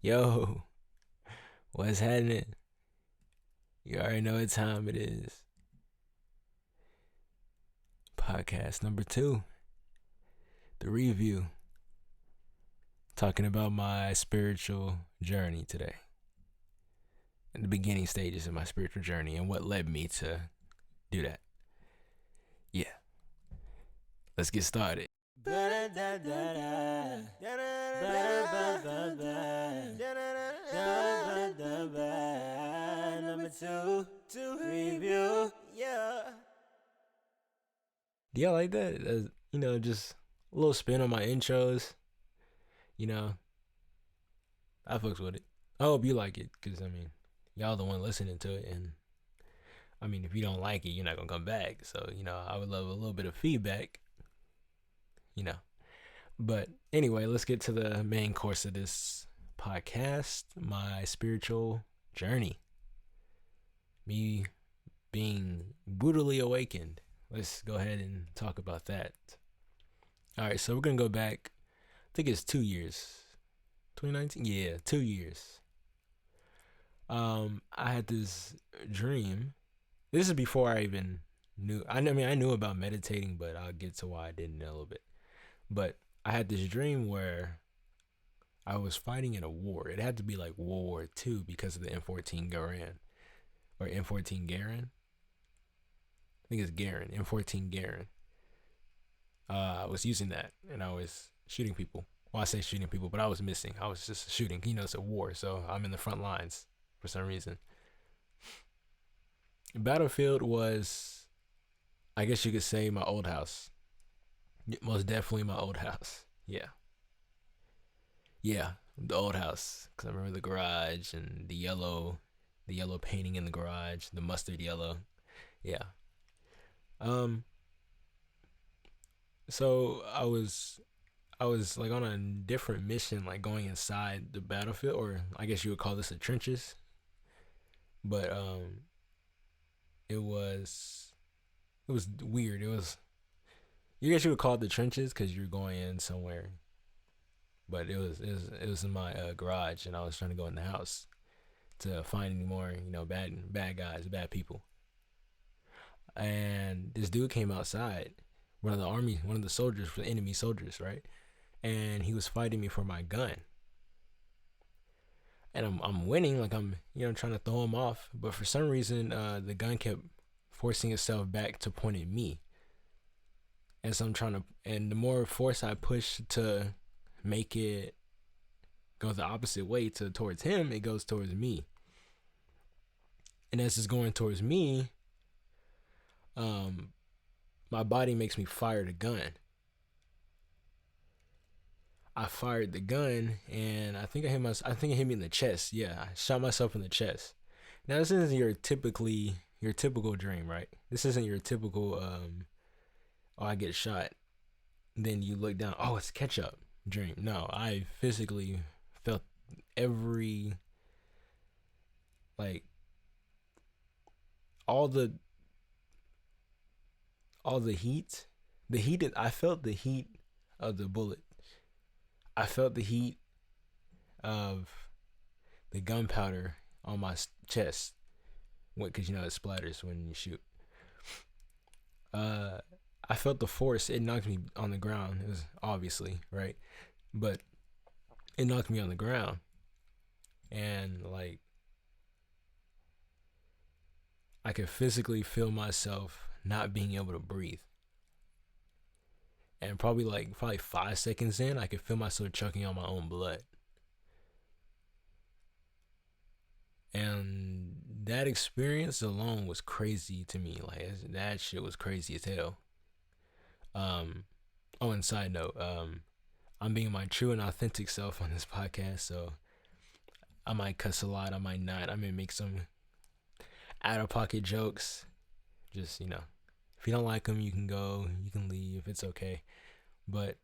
Yo, what's happening? You already know what time it is. Podcast number two, the review, talking about my spiritual journey today. In the beginning stages of my spiritual journey and what led me to do that. Yeah, let's get started. Number two, to review. Yeah. Do y'all like that? Just a little spin on my intros. You know, I fucks with it. I hope you like it, cause y'all the one listening to it, and if you don't like it, you're not gonna come back. So I would love a little bit of feedback. You know, but anyway, let's get to the main course of this podcast: my spiritual journey, me being brutally awakened. Let's go ahead and talk about that. All right, so we're gonna go back. I think it's 2 years. 2019. Yeah, 2 years. I had this dream. This is before I even knew. I knew about meditating, but I'll get to why I didn't know a little bit. But I had this dream where I was fighting in a war. It had to be like World War II because of the M14 Garand or M14 Garand. I think it's Garand. M14 Garand. I was using that and I was shooting people. Well, I say shooting people, but I was missing. I was just shooting. It's a war, so I'm in the front lines for some reason. Battlefield was, I guess you could say, my old house. Most definitely my old house. Yeah. Yeah, the old house. Because I remember the garage and the yellow painting in the garage, the mustard yellow. Yeah. Um, so I was like on a different mission, like going inside the battlefield, or I guess you would call this the trenches. But it was it was weird. It was, you guess you would call it the trenches because you're going in somewhere. But it was in my garage, and I was trying to go in the house to find any more bad guys, bad people. And this dude came outside, one of the soldiers, for the enemy soldiers, right? And he was fighting me for my gun, and I'm winning, like I'm trying to throw him off, but for some reason the gun kept forcing itself back to point at me, and so I'm trying to, and the more force I push to make it go the opposite way to towards him, it goes towards me, and as it's going towards me, um, my body makes me fire the gun. I fired the gun, and I think it hit me in the chest. Yeah, I shot myself in the chest. Now this isn't your typical dream, right? This isn't your typical oh, I get shot, then you look down, oh, it's ketchup dream. No, I physically felt every, like, all the heat. I felt the heat of the bullet. I felt the heat of the gunpowder on my chest, because it splatters when you shoot. Uh, I felt the force. It knocked me on the ground. It was obviously right, but it knocked me on the ground, and like I could physically feel myself not being able to breathe. And probably 5 seconds in, I could feel myself choking on my own blood. And that experience alone was crazy to me. Like, that shit was crazy as hell. Um, oh, and side note, I'm being my true and authentic self on this podcast, so I might cuss a lot, I might not. I may make some out of pocket jokes. Just if you don't like them, you can go, you can leave. It's okay, but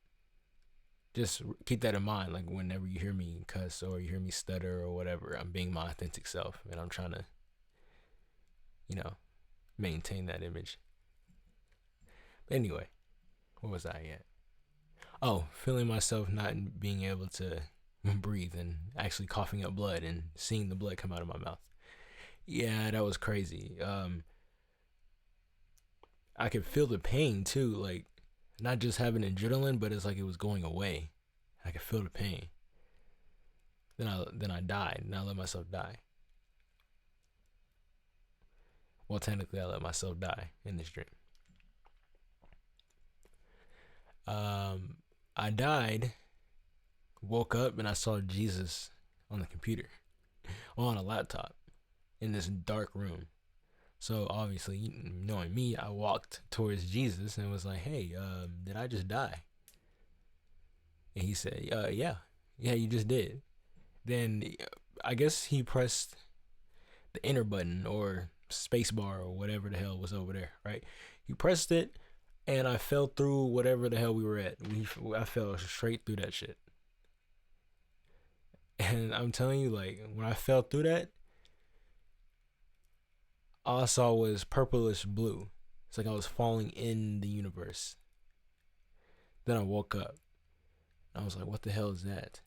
just keep that in mind. Like, whenever you hear me cuss or you hear me stutter or whatever, I'm being my authentic self, and I'm trying to, you know, maintain that image. But anyway, where was I at? Oh, feeling myself not being able to breathe and actually coughing up blood and seeing the blood come out of my mouth. Yeah, that was crazy. I could feel the pain too, like not just having adrenaline, but it's like it was going away. I could feel the pain. Then I died, and I let myself die. Well, technically, I let myself die in this dream. I died, woke up, and I saw Jesus on the computer, on a laptop, in this dark room. So obviously, knowing me, I walked towards Jesus and was like, "Hey, did I just die?" And he said, yeah, you just did." Then I guess he pressed the enter button or space bar or whatever the hell was over there, right? He pressed it, and I fell through whatever the hell we were at. I fell straight through that shit. And I'm telling you, like, when I fell through that, all I saw was purplish blue. It's like I was falling in the universe. Then I woke up. I was like, what the hell is that?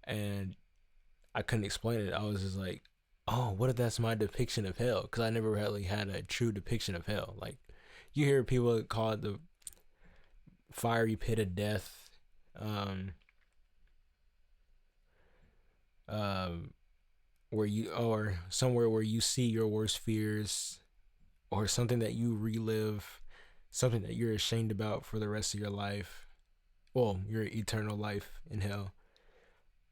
And I couldn't explain it. I was just like, oh, what if that's my depiction of hell? Because I never really had a true depiction of hell. Like, you hear people call it the fiery pit of death. Um, where you, or somewhere where you see your worst fears, or something that you relive, something that you're ashamed about for the rest of your life. Well, your eternal life in hell.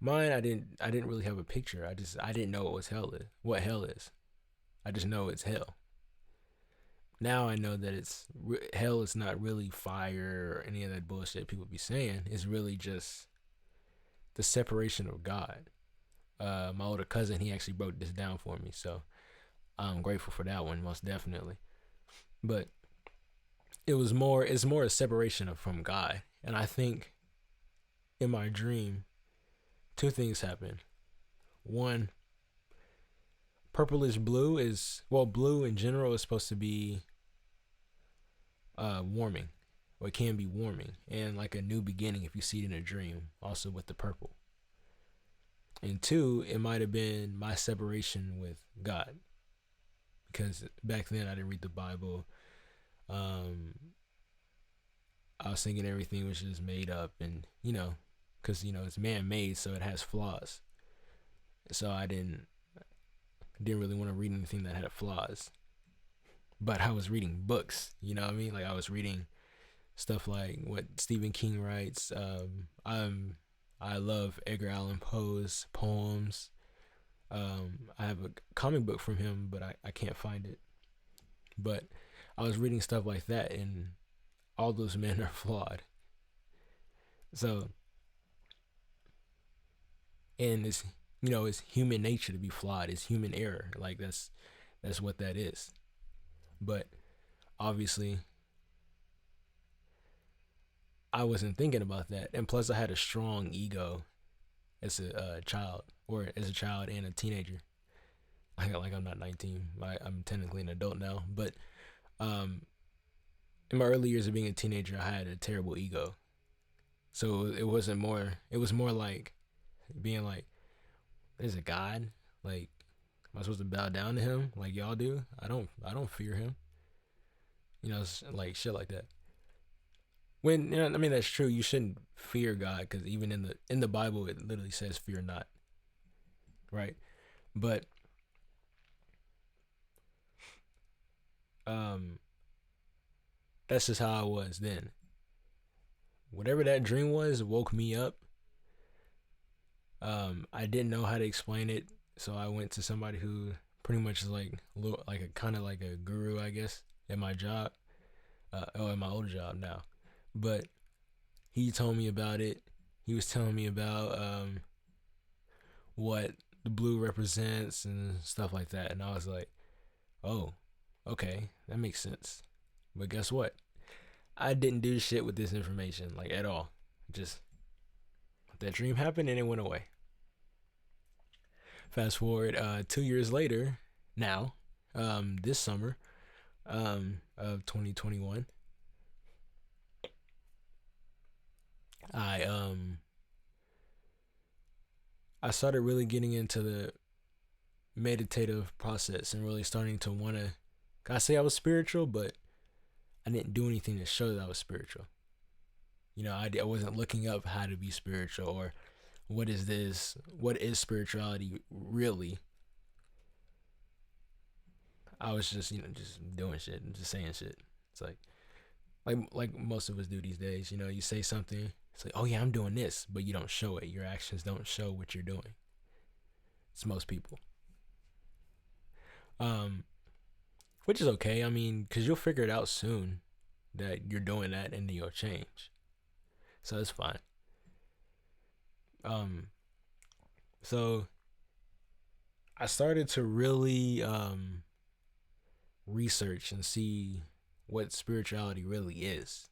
Mine, I didn't really have a picture. I didn't know what hell is. I just know it's hell. Now I know that hell is not really fire or any of that bullshit people be saying. It's really just the separation of God. My older cousin, he actually broke this down for me, so I'm grateful for that one, most definitely. But it's more a separation from God. And I think in my dream, two things happen. One, purplish blue is, well, blue in general is supposed to be warming, or it can be warming, and like a new beginning if you see it in a dream, also with the purple. And two, it might have been my separation with God, because back then I didn't read the Bible. um I was thinking everything was just made up, and because it's man-made, so it has flaws. So I didn't really want to read anything that had flaws. But I was reading books, you know what I mean? Like, I was reading stuff like what Stephen King writes. I love Edgar Allan Poe's poems. I have a comic book from him, but I can't find it. But I was reading stuff like that, and all those men are flawed. So, and it's human nature to be flawed. It's human error. Like, that's what that is. But obviously, I wasn't thinking about that, and plus, I had a strong ego as a child, or as a child and a teenager. Like I'm not 19. I'm technically an adult now, but um, in my early years of being a teenager, I had a terrible ego. So it wasn't more. It was more like being like, "There's a God. Like, am I supposed to bow down to him like y'all do? I don't fear him. Like shit like that." When I mean, that's true. You shouldn't fear God, because even in the Bible it literally says, "Fear not," right? But um, that's just how I was then. Whatever that dream was woke me up. I didn't know how to explain it, so I went to somebody who pretty much is like a little, like a kind of like a guru, I guess, at my job. At my old job now, but he told me about it. He was telling me about what the blue represents and stuff like that, and I was like, "Oh, okay, that makes sense." But guess what? I didn't do shit with this information, like, at all. Just that dream happened and it went away. Fast forward 2 years later, now, this summer of 2021, I I started really getting into the meditative process and really starting to want to. I say I was spiritual, but I didn't do anything to show that I was spiritual. I wasn't looking up how to be spiritual or what is this, what is spirituality really. I was just just doing shit and just saying shit. It's like most of us do these days. You say something, it's like, oh yeah, I'm doing this, but you don't show it. Your actions don't show what you're doing. It's most people. um which is okay. I mean, because you'll figure it out soon that you're doing that, and then you'll change, so it's fine. um so I started to really research and see what spirituality really is.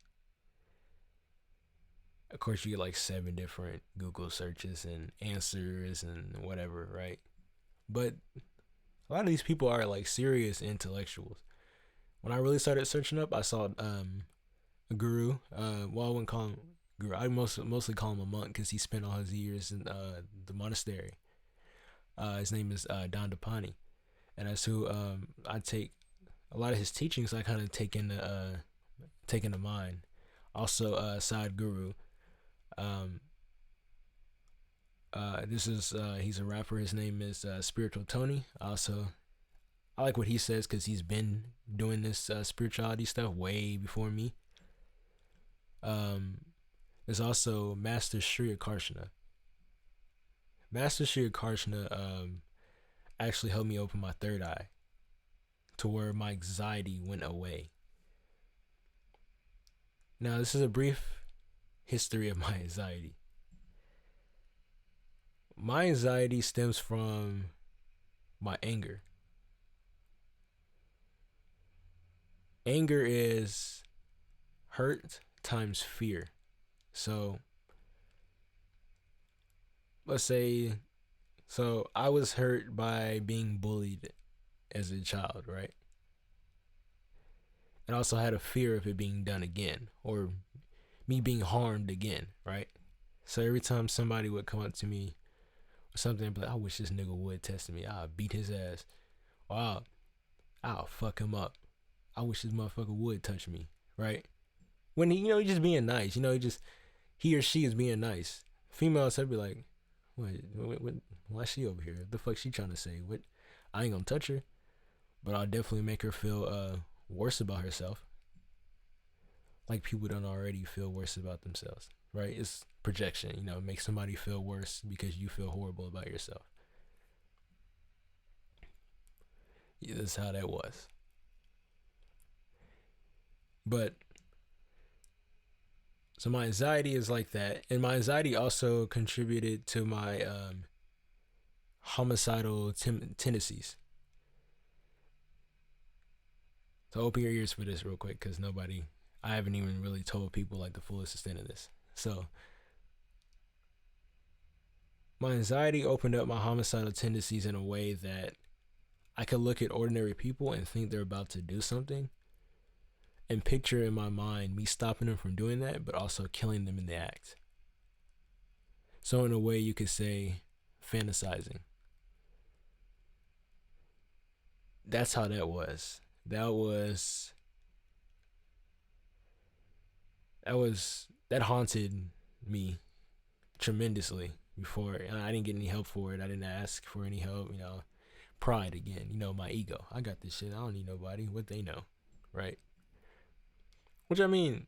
Of course, you get like seven different Google searches and answers and whatever, right? But a lot of these people are like serious intellectuals. When I really started searching up, I saw a guru. Well, I wouldn't call him guru. I mostly call him a monk because he spent all his years in the monastery. His name is Don Depani, and that's who I take a lot of his teachings. I kind of take into mind. Also, Side Guru. Um, this is he's a rapper. His name is Spiritual Tony. Also, I like what he says because he's been doing this spirituality stuff way before me. Um, there's also Master Shri Akarshana. Master Shri Akarshana actually helped me open my third eye to where my anxiety went away. Now, this is a brief history of my anxiety. My anxiety stems from my anger. Anger is hurt times fear. So, let's say, I was hurt by being bullied as a child, right? And also had a fear of it being done again or me being harmed again, right? So every time somebody would come up to me or something, I'd be like, I wish this nigga would test me. I'll beat his ass. Or I'll fuck him up. I wish this motherfucker would touch me, right? When he just being nice, he or she is being nice. Females, I'd be like, what, why is she over here? What the fuck she trying to say? What? I ain't gonna touch her, but I'll definitely make her feel worse about herself. Like people don't already feel worse about themselves, right? It's projection, make somebody feel worse because you feel horrible about yourself. Yeah, that's how that was. But so my anxiety is like that, and my anxiety also contributed to my homicidal tendencies. So open your ears for this real quick, because I haven't even really told people like the fullest extent of this. So my anxiety opened up my homicidal tendencies in a way that I could look at ordinary people and think they're about to do something and picture in my mind me stopping them from doing that, but also killing them in the act. So in a way you could say fantasizing. That's how that was. That haunted me tremendously before, and I didn't get any help for it. I didn't ask for any help, pride again, my ego. I got this shit. I don't need nobody. What they know, right? Which I mean,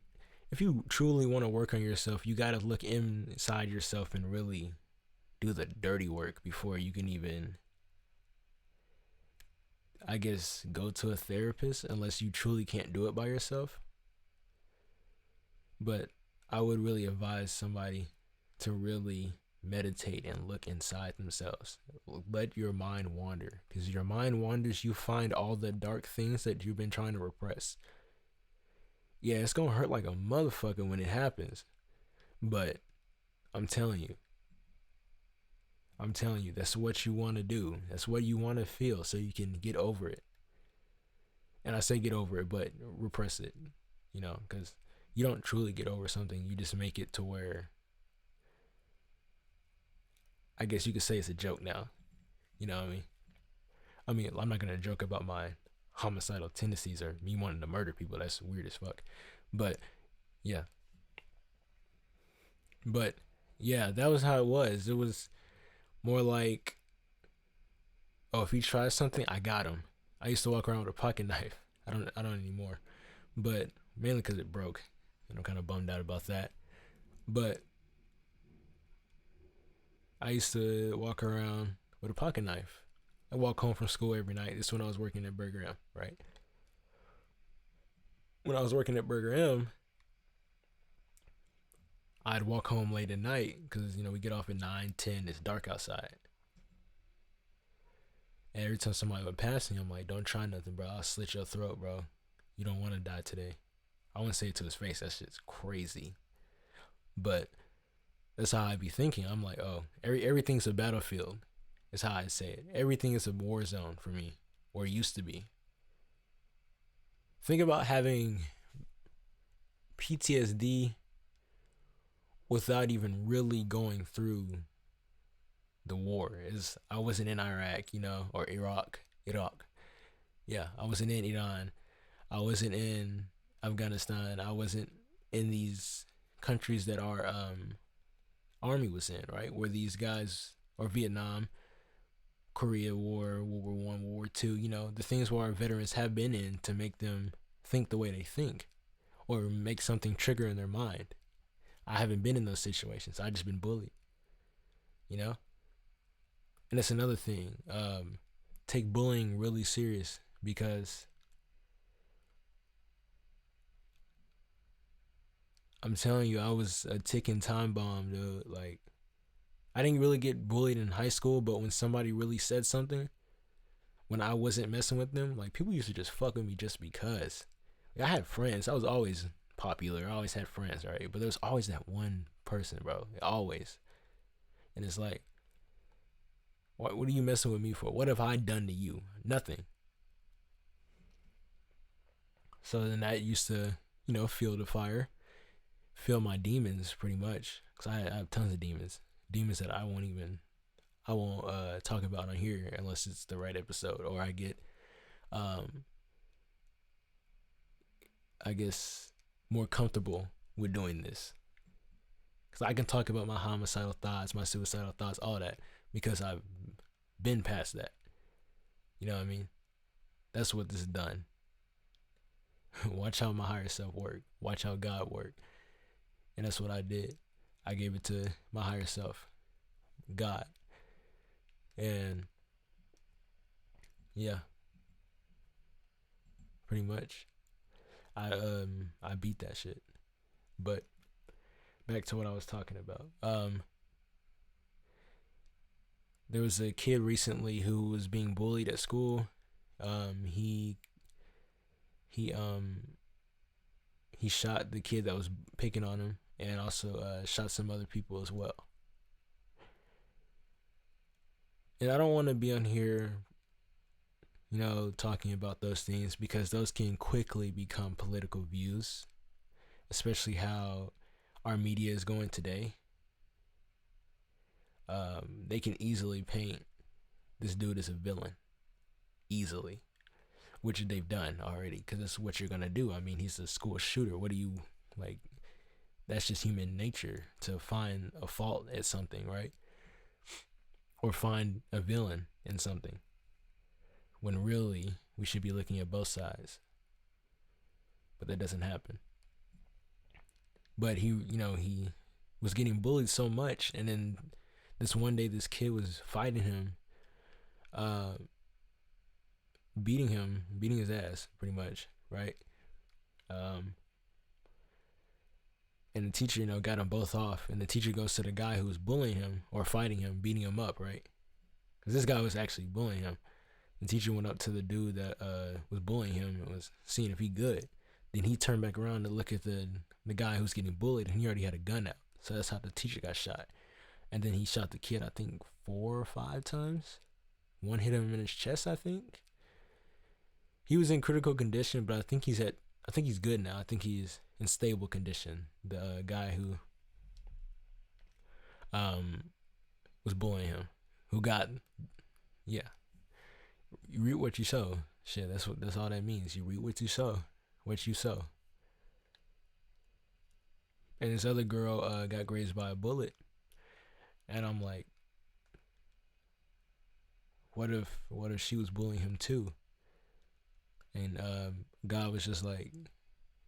if you truly want to work on yourself, you got to look inside yourself and really do the dirty work before you can even, I guess, go to a therapist, unless you truly can't do it by yourself. But I would really advise somebody to really meditate and look inside themselves. Let your mind wander, because your mind wanders, you find all the dark things that you've been trying to repress. Yeah, it's gonna hurt like a motherfucker when it happens, but I'm telling you, that's what you want to do. That's what you want to feel, so you can get over it. And I say get over it, but repress it, because you don't truly get over something. You just make it to where I guess you could say it's a joke now. You know what I mean? I mean, I'm not gonna joke about my homicidal tendencies or me wanting to murder people. That's weird as fuck. But yeah, but yeah, that was how it was. It was more like, oh, if he tries something, I got him. I used to walk around with a pocket knife. I don't anymore, but mainly because it broke, and I'm kind of bummed out about that. But I used to walk around with a pocket knife. I walk home from school every night. This is when I was working at Burger M, right? When I was working at Burger M, I'd walk home late at night because we get off at 9, 10. It's dark outside. And every time somebody would pass me, I'm like, "Don't try nothing, bro. I'll slit your throat, bro. You don't want to die today." I wouldn't say it to his face. That shit's crazy. But that's how I be thinking. I'm like, oh, everything's a battlefield. Is how I say it. Everything is a war zone for me, or it used to be. Think about having PTSD without even really going through the war. Is I wasn't in Iraq, or Iraq. Yeah, I wasn't in Iran. I wasn't in Afghanistan. I wasn't in these countries that our army was in, right? Where these guys, or Vietnam, Korea War, World War I, World War II, the things where our veterans have been in to make them think the way they think, or make something trigger in their mind. I haven't been in those situations. I just been bullied, you know. And that's another thing. Take bullying really serious because I'm telling you, I was a ticking time bomb, dude. Like, I didn't really get bullied in high school, but when somebody really said something, when I wasn't messing with them, like, people used to just fuck with me just because. Like, I had friends. I was always popular. I always had friends, right? But there was always that one person, bro. Always. And it's like, what are you messing with me for? What have I done to you? Nothing. So then that used to, fuel the fire, fuel my demons pretty much. Because I have tons of demons. Demons that I won't talk about on here unless it's the right episode or I get, um, I guess, more comfortable with doing this. Because I can talk about my homicidal thoughts, my suicidal thoughts, all that, because I've been past that. You know what I mean? That's what this has done. Watch how my higher self work. Watch how God work. And that's what I did. I gave it to my higher self, God. And yeah, pretty much. I beat that shit. But back to what I was talking about. There was a kid recently who was being bullied at school. He he um he shot the kid that was picking on him, and also shot some other people as well. And I don't want to be on here, talking about those things because those can quickly become political views, especially how our media is going today. They can easily paint this dude as a villain, easily, which they've done already because that's what you're gonna do. I mean, he's a school shooter. What do you like? That's just human nature to find a fault at something, right? Or find a villain in something when really we should be looking at both sides. But that doesn't happen. But he was getting bullied so much, and then this one day, this kid was fighting him, uh, beating his ass, pretty much, right? Um, and the teacher, got them both off, and the teacher goes to the guy who was bullying him or fighting him, beating him up, right? Because this guy was actually bullying him. The teacher went up to the dude that was bullying him and was seeing if he good. Then he turned back around to look at the guy who's getting bullied, and he already had a gun out. So that's how the teacher got shot. And then he shot the kid, I think, 4 or 5 times. One hit him in his chest, I think. He was in critical condition, but I think he's good now. I think he's in stable condition. The guy who was bullying him, who got, yeah, you reap what you sow. Shit, that's all that means. You reap what you sow, what you sow. And this other girl got grazed by a bullet, and I'm like, what if she was bullying him too? And God was just like,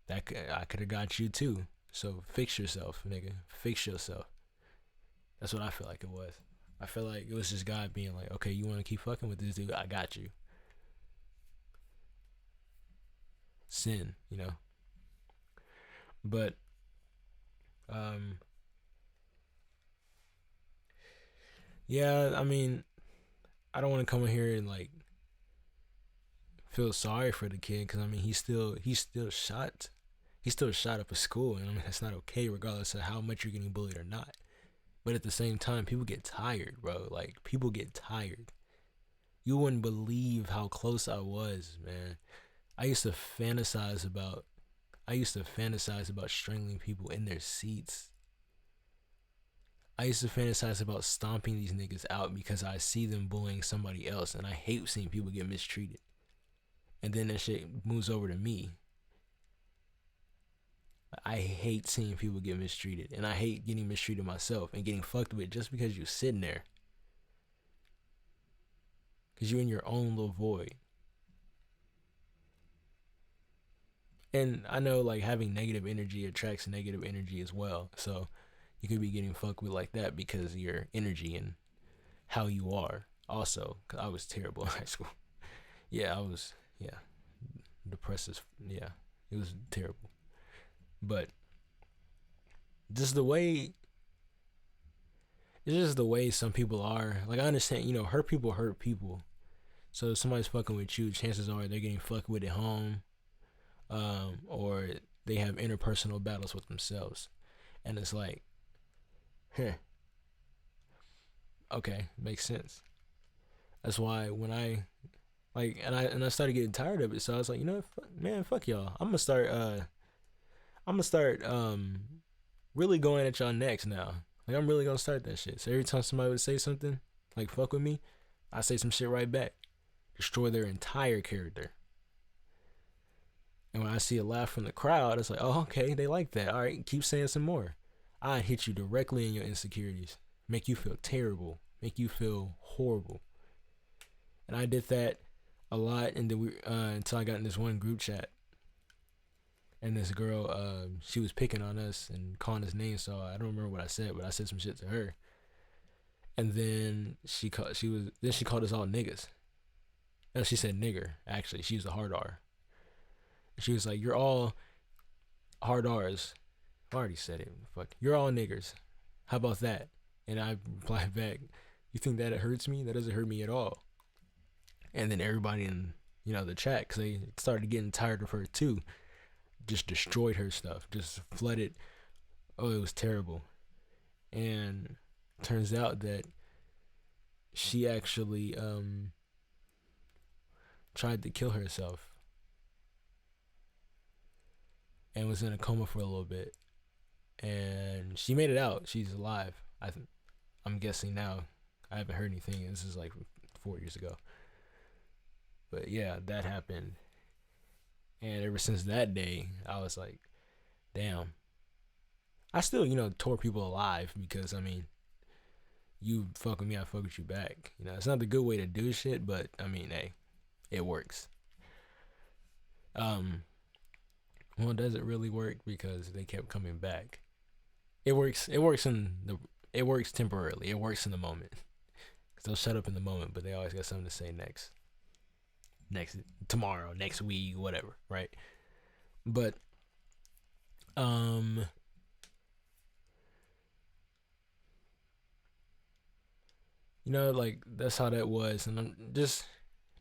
I could have got you too. So fix yourself, nigga. Fix yourself. That's what I feel like it was. I feel like it was just God being like, okay, you want to keep fucking with this dude? I got you. Sin, you know. But yeah, I mean, I don't want to come in here and like feel sorry for the kid, because I mean he still shot up a school, and I mean that's not okay regardless of how much you're getting bullied or not. But at the same time, people get tired, bro. Like, people get tired. You wouldn't believe how close I was, man. I used to fantasize about strangling people in their seats. I used to fantasize about stomping these niggas out because I see them bullying somebody else, and I hate seeing people get mistreated. And then that shit moves over to me. I hate seeing people get mistreated, and I hate getting mistreated myself and getting fucked with just because you're sitting there. Because you're in your own little void. And I know, like, having negative energy attracts negative energy as well. So you could be getting fucked with like that because of your energy and how you are. Also, because I was terrible in high school. Yeah, I was, yeah, depressive. Yeah, it was terrible. But just the way, it's just the way some people are. Like, I understand, hurt people hurt people. So if somebody's fucking with you, chances are they're getting fucked with at home, or they have interpersonal battles with themselves. And it's like, okay, makes sense. That's why when I like, and I started getting tired of it. So I was like, man, fuck y'all. I'm gonna start really going at y'all next now. Like, I'm really gonna start that shit. So every time somebody would say something like fuck with me, I say some shit right back, destroy their entire character. And when I see a laugh from the crowd, it's like, oh, okay, they like that. All right, keep saying some more. I hit you directly in your insecurities, make you feel terrible, make you feel horrible. And I did that a lot, and then until I got in this one group chat, and this girl, she was picking on us and calling us names. So I don't remember what I said, but I said some shit to her. And then she called us all niggas. No, she said nigger. Actually, she used a hard R. She was like, "You're all hard R's." I already said it. Fuck. You're all niggers. How about that? And I replied back, "You think that it hurts me? That doesn't hurt me at all." And then everybody in the chat, because they started getting tired of her too, just destroyed her stuff, just flooded. Oh, it was terrible. And turns out that she actually tried to kill herself and was in a coma for a little bit. And she made it out. She's alive. I'm guessing now. I haven't heard anything. This is like 4 years ago. But yeah, that happened. And ever since that day, I was like, damn. I still, tore people alive because, I mean, you fuck with me, I fuck with you back. It's not the good way to do shit, but, I mean, hey, it works. Well, does it really work? Because they kept coming back. It works temporarily. It works in the moment. Because they'll shut up in the moment, but they always got something to say next tomorrow, next week, whatever, right? But like, that's how that was. And I'm just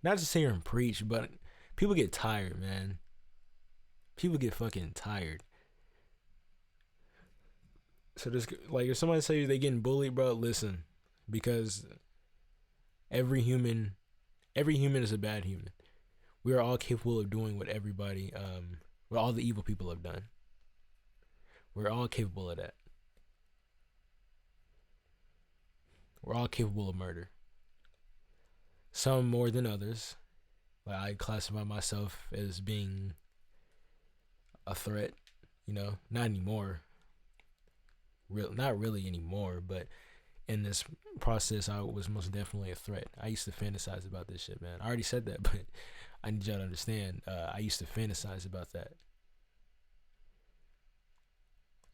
not to sit here and preach, but people get tired, man. People get fucking tired. So just like, if somebody says they getting bullied, bro, listen, because every human is a bad human. We are all capable of doing what what all the evil people have done. We're all capable of that. We're all capable of murder. Some more than others. Like I classify myself as being a threat. Not anymore. Not really anymore. But in this process, I was most definitely a threat. I used to fantasize about this shit, man. I already said that, but I need y'all to understand. I used to fantasize about that,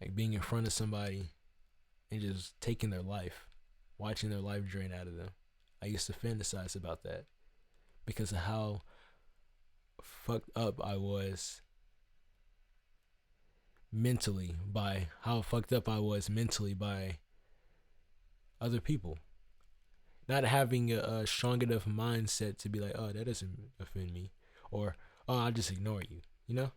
like being in front of somebody and just taking their life, watching their life drain out of them. I used to fantasize about that because of how fucked up I was mentally by other people. Not having a strong enough mindset to be like, oh, that doesn't offend me. Or, oh, I'll just ignore you. Your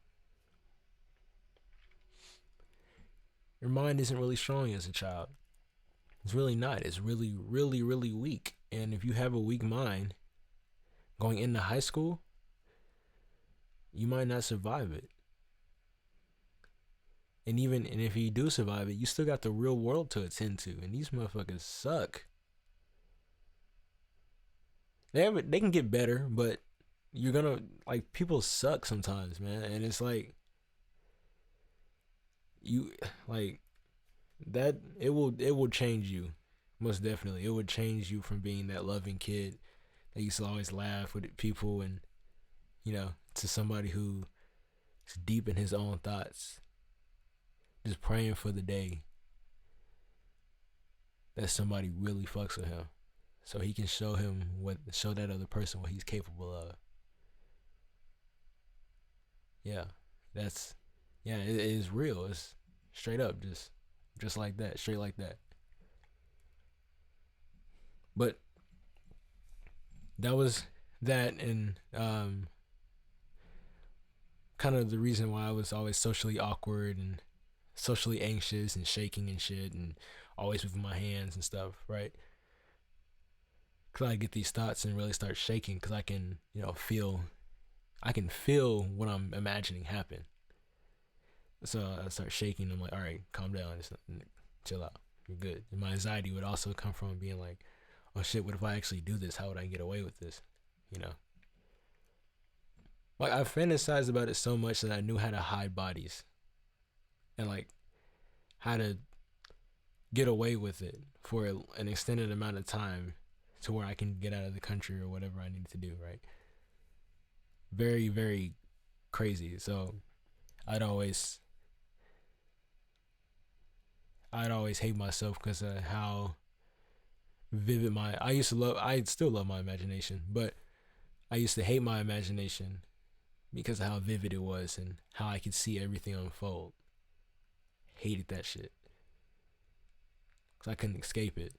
mind isn't really strong as a child. It's really not. It's really, really, really weak. And if you have a weak mind going into high school, you might not survive it. And if you do survive it, you still got the real world to attend to. And these motherfuckers suck. They can get better, but you're gonna people suck sometimes, man. And it's like you like that it will change you. Most definitely. It would change you from being that loving kid that used to always laugh with people and to somebody who is deep in his own thoughts. Just praying for the day that somebody really fucks with him. So he can show that other person what he's capable of. Yeah. It is real. It's straight up just like that, straight like that. But that was that, and kind of the reason why I was always socially awkward and socially anxious and shaking and shit and always moving my hands and stuff, right? Because I get these thoughts and really start shaking because I can feel what I'm imagining happen. So I start shaking. I'm like, all right, calm down, just chill out, you're good. And my anxiety would also come from being like, oh shit, what if I actually do this? How would I get away with this? Like I fantasized about it so much that I knew how to hide bodies and like how to get away with it for an extended amount of time to where I can get out of the country or whatever I need to do, right? Very, very crazy. So I'd always hate myself because of how vivid I still love my imagination, but I used to hate my imagination because of how vivid it was and how I could see everything unfold. Hated that shit. Because I couldn't escape it.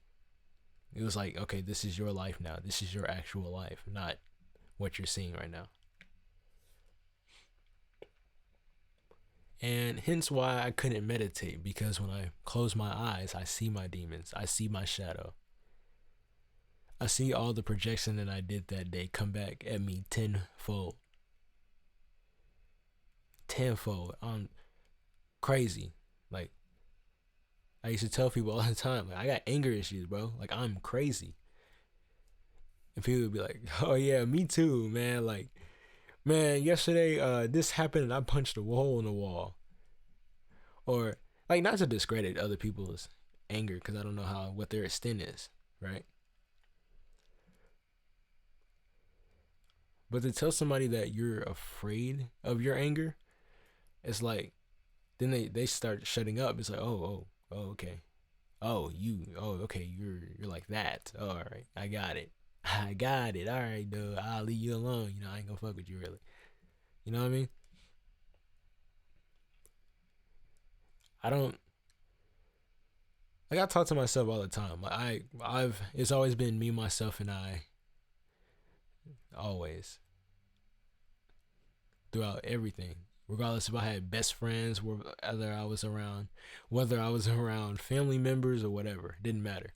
It was like, okay, this is your life now. This is your actual life, not what you're seeing right now. And hence why I couldn't meditate, because when I close my eyes, I see my demons. I see my shadow. I see all the projection that I did that day come back at me tenfold. I'm crazy. Like, I used to tell people all the time, like, I got anger issues, bro. Like, I'm crazy. And people would be like, oh yeah, me too, man. Like, man, yesterday, this happened and I punched a hole in the wall. Or, like, not to discredit other people's anger, because I don't know what their extent is, right? But to tell somebody that you're afraid of your anger, it's like, then they start shutting up. It's like, okay. Okay, you're like that. Oh, all right, I got it. All right, dude, I'll leave you alone. I ain't gonna fuck with you really. You know what I mean? I don't. Like, I talk to myself all the time. Like it's always been me, myself, and I. Always. Throughout everything. Regardless if I had best friends, whether I was around family members or whatever, didn't matter.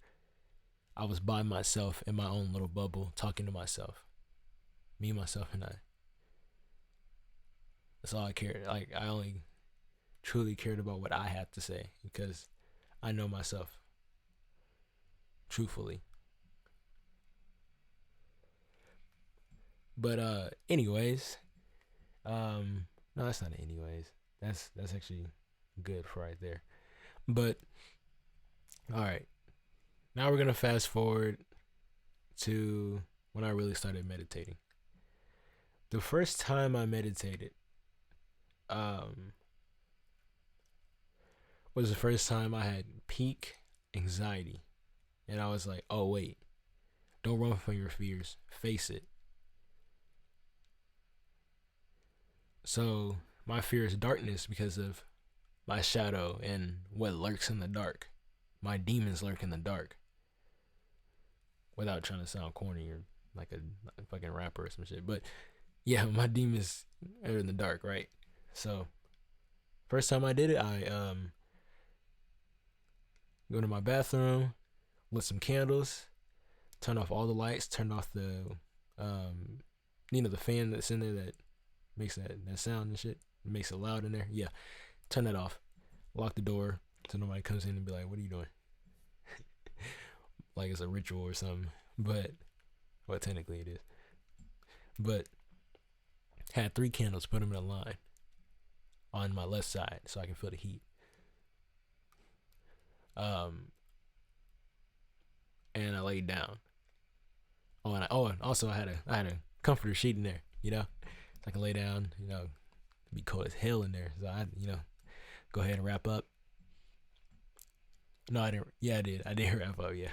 I was by myself in my own little bubble, talking to myself. Me, myself, and I. That's all I cared. Like, I only truly cared about what I had to say because I know myself. Truthfully. But anyways, no, that's not anyways. That's actually good for right there. But all right, now we're gonna fast forward to when I really started meditating. The first time I meditated, um, was the first time I had peak anxiety, and I was like, oh wait, don't run from your fears, face it. So my fear is darkness because of my shadow and what lurks in the dark. My demons lurk in the dark. Without trying to sound corny or like a fucking rapper or some shit. But yeah, my demons are in the dark, right? So first time I did it, I go to my bathroom, lit some candles, turn off all the lights, turn off the um the fan that's in there that makes that sound and shit. It makes it loud in there. Yeah. Turn that off. Lock the door so nobody comes in and be like, what are you doing? Like it's a ritual or something. But well, technically it is. But had 3 candles, put them in a line on my left side so I can feel the heat. And I laid down. And also I had a comforter sheet in there, so I can lay down, it'd be cold as hell in there. So I, go ahead and wrap up. No, I didn't. Yeah, I did. I did wrap up. Yeah.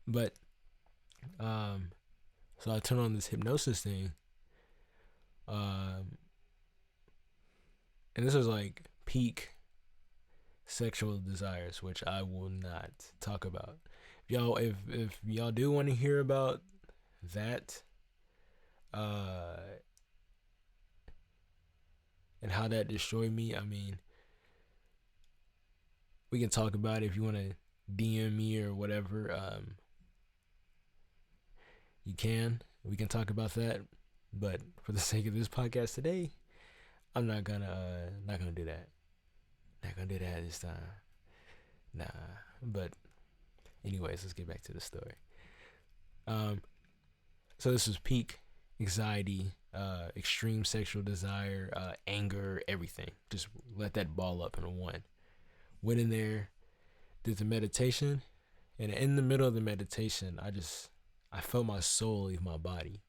But so I turned on this hypnosis thing. And this was like peak sexual desires, which I will not talk about. If y'all do want to hear about that, and how that destroyed me, I mean, we can talk about it if you want to DM me or whatever. You can. We can talk about that. But for the sake of this podcast today, I'm not gonna do that. Not gonna do that this time. Nah. But anyways, let's get back to the story. So this was peak anxiety, extreme sexual desire, anger, everything. Just let that ball up in one. Went in there, did the meditation, and in the middle of the meditation, I felt my soul leave my body.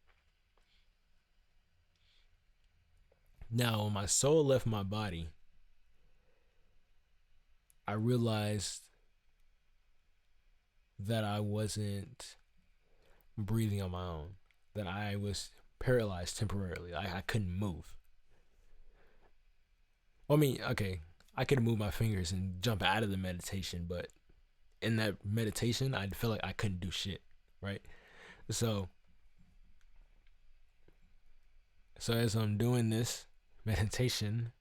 Now, when my soul left my body, I realized that I wasn't breathing on my own, that I was paralyzed temporarily. I couldn't move. I mean, okay, I could move my fingers and jump out of the meditation, but in that meditation, I felt like I couldn't do shit, right? So as I'm doing this meditation,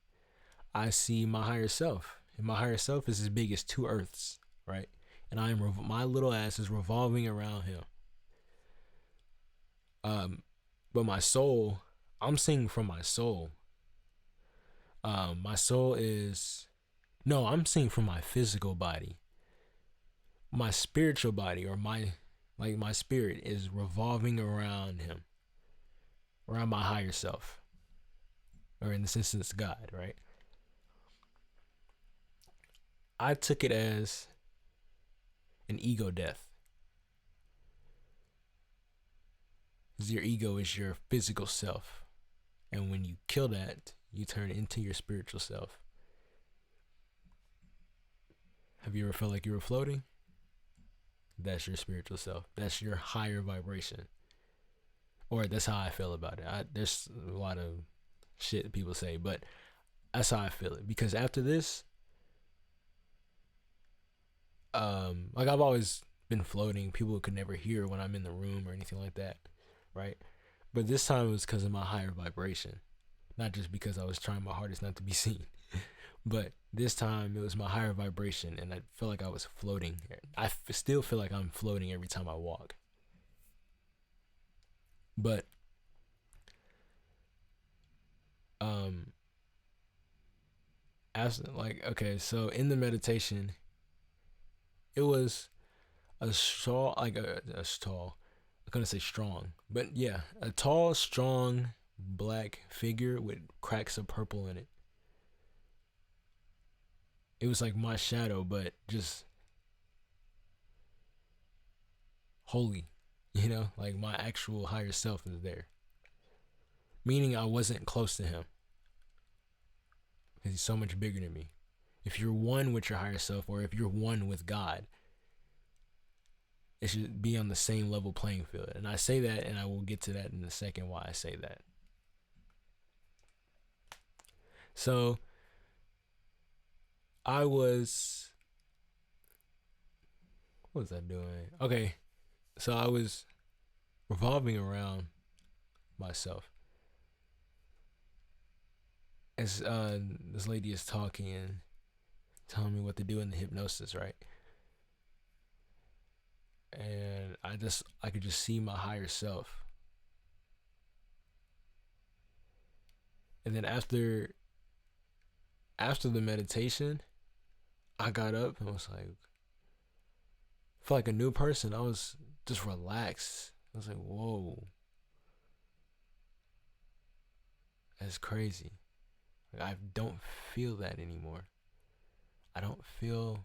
I see my higher self. And my higher self is as big as 2 earths, right? And my little ass is revolving around him. But my soul, I'm seeing from my soul. My soul is, no, I'm seeing from my physical body. My spiritual body, or my spirit is revolving around him, around my higher self, or in this instance, God, right? I took it as an ego death. Your ego is your physical self. And when you kill that, you turn into your spiritual self. Have you ever felt like you were floating? That's your spiritual self. That's your higher vibration. Or that's how I feel about it. There's a lot of shit people say, but that's how I feel it. Because after this, like I've always been floating. People could never hear when I'm in the room or anything like that, right? But this time it was because of my higher vibration, not just because I was trying my hardest not to be seen. But this time it was my higher vibration, and I felt like I was floating. I still feel like I'm floating every time I walk. But as like, okay, so in the meditation, it was a I couldn't say strong, but yeah, a tall, strong black figure with cracks of purple in it. It was like my shadow, but just holy, like my actual higher self is there. Meaning I wasn't close to him because he's so much bigger than me. If you're one with your higher self, or if you're one with God, it should be on the same level playing field. And I say that, and I will get to that in a second why I say that. So I was, what was I doing? Okay, so I was revolving around myself as this lady is talking and telling me what to do in the hypnosis, right? And I could just see my higher self. And then after the meditation, I got up and was like, I felt like a new person. I was just relaxed. I was like, whoa, that's crazy. Like, I don't feel that anymore. I don't feel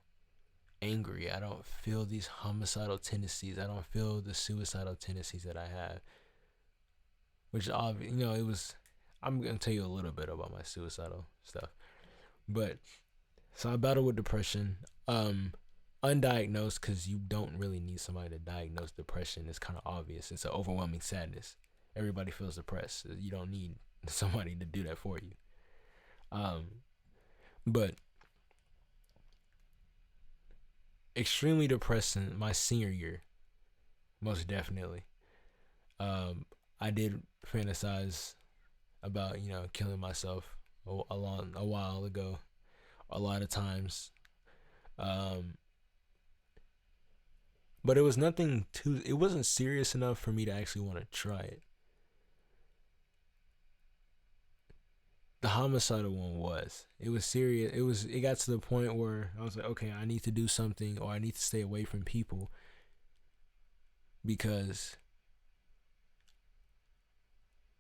angry. I don't feel these homicidal tendencies. I don't feel the suicidal tendencies that I have. Which, it was. I'm gonna tell you a little bit about my suicidal stuff. But so I battle with depression. Undiagnosed, because you don't really need somebody to diagnose depression. It's kind of obvious. It's an overwhelming sadness. Everybody feels depressed. You don't need somebody to do that for you. But extremely depressing my senior year, most definitely. I did fantasize about killing myself a while ago, a lot of times. Um, but it was nothing too. It wasn't serious enough for me to actually want to try it. The homicidal one was. It was serious. It got to the point where I was like, okay, I need to do something, or I need to stay away from people because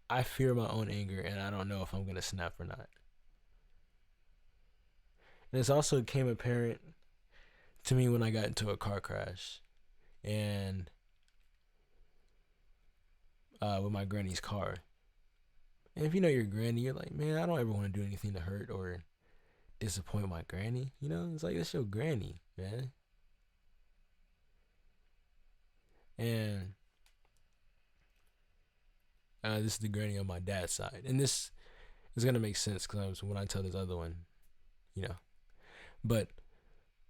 I fear my own anger and I don't know if I'm gonna snap or not. And it's also became apparent to me when I got into a car crash and with my granny's car. And if you know your granny, you're like, man, I don't ever want to do anything to hurt or disappoint my granny. It's like, it's your granny, man. And this is the granny on my dad's side. And this is going to make sense because when I tell this other one, you know. But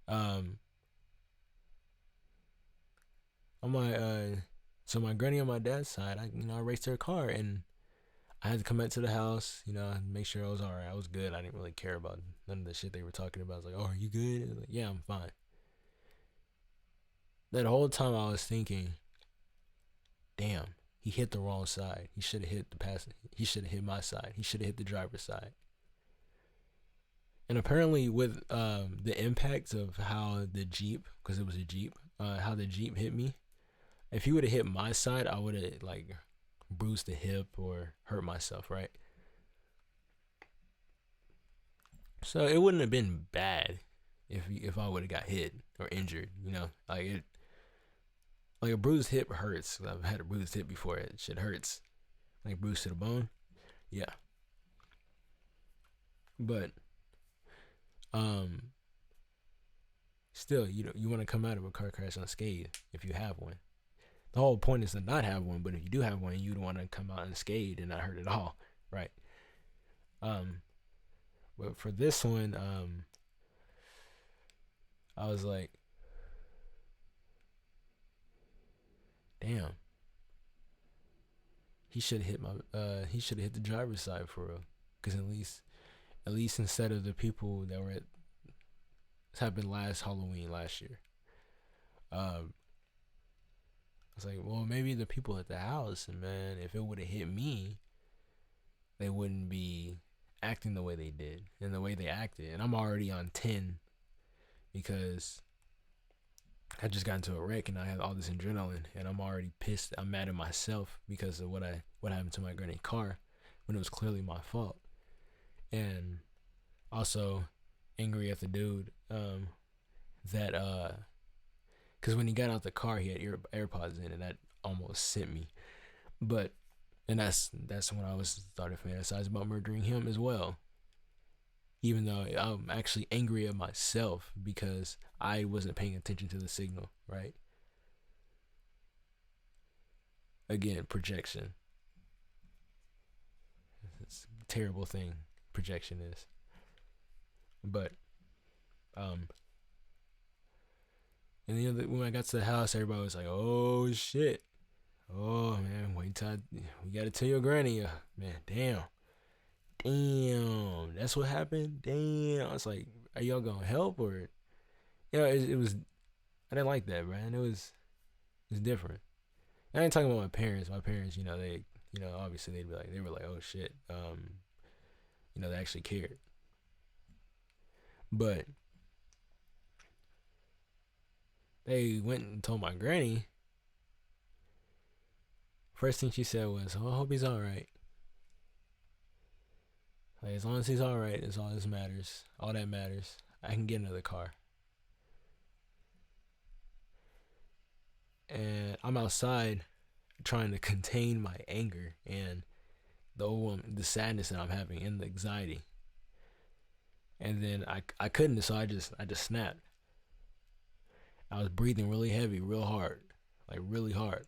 on my granny on my dad's side, I raced her car and I had to come back to the house, and make sure I was alright. I was good. I didn't really care about none of the shit they were talking about. I was like, oh, are you good? Like, yeah, I'm fine. That whole time I was thinking, damn, he hit the wrong side. He should have hit the passenger. He should have hit my side. He should have hit the driver's side. And apparently, with the impact of how the Jeep, because it was a Jeep, how the Jeep hit me, if he would have hit my side, I would have like bruised the hip or hurt myself, right? So it wouldn't have been bad if I would have got hit or injured, like a bruised hip hurts. I've had a bruised hip before. It shit hurts, like bruised to the bone. Yeah, but um, still, you want to come out of a car crash unscathed if you have one. The whole point is to not have one, but if you do have one, you'd want to come out unscathed and not hurt at all, right? Um, but for this one, I was like, damn, he should have hit he should have hit the driver's side for real, because at least instead of the people that were at, this happened last year. I was like, well, maybe the people at the house, and man, if it would have hit me, they wouldn't be acting the way they did and the way they acted. And I'm already on 10 because I just got into a wreck and I had all this adrenaline and I'm already pissed. I'm mad at myself because of what happened to my granny car when it was clearly my fault. And also angry at the dude that because when he got out the car he had AirPods in and that almost sent me. But and that's when I was started fantasizing about murdering him as well. Even though I'm actually angry at myself because I wasn't paying attention to the signal, right? Again, projection. It's a terrible thing projection is. But um and the other when I got to the house, everybody was like, "Oh shit, oh man, wait till we gotta tell your granny, man, damn, that's what happened, damn." I was like, "Are y'all gonna help or?" It was. I didn't like that, man. It's different. I ain't talking about my parents. My parents, they, obviously they were like, "Oh shit," they actually cared. But they went and told my granny. First thing she said was, "Oh, I hope he's all right. Like as long as he's all right, is all this matters. All that matters. I can get another car." And I'm outside trying to contain my anger and the sadness that I'm having and the anxiety. And then I couldn't, so I just snapped. I was breathing really heavy, real hard, like really hard.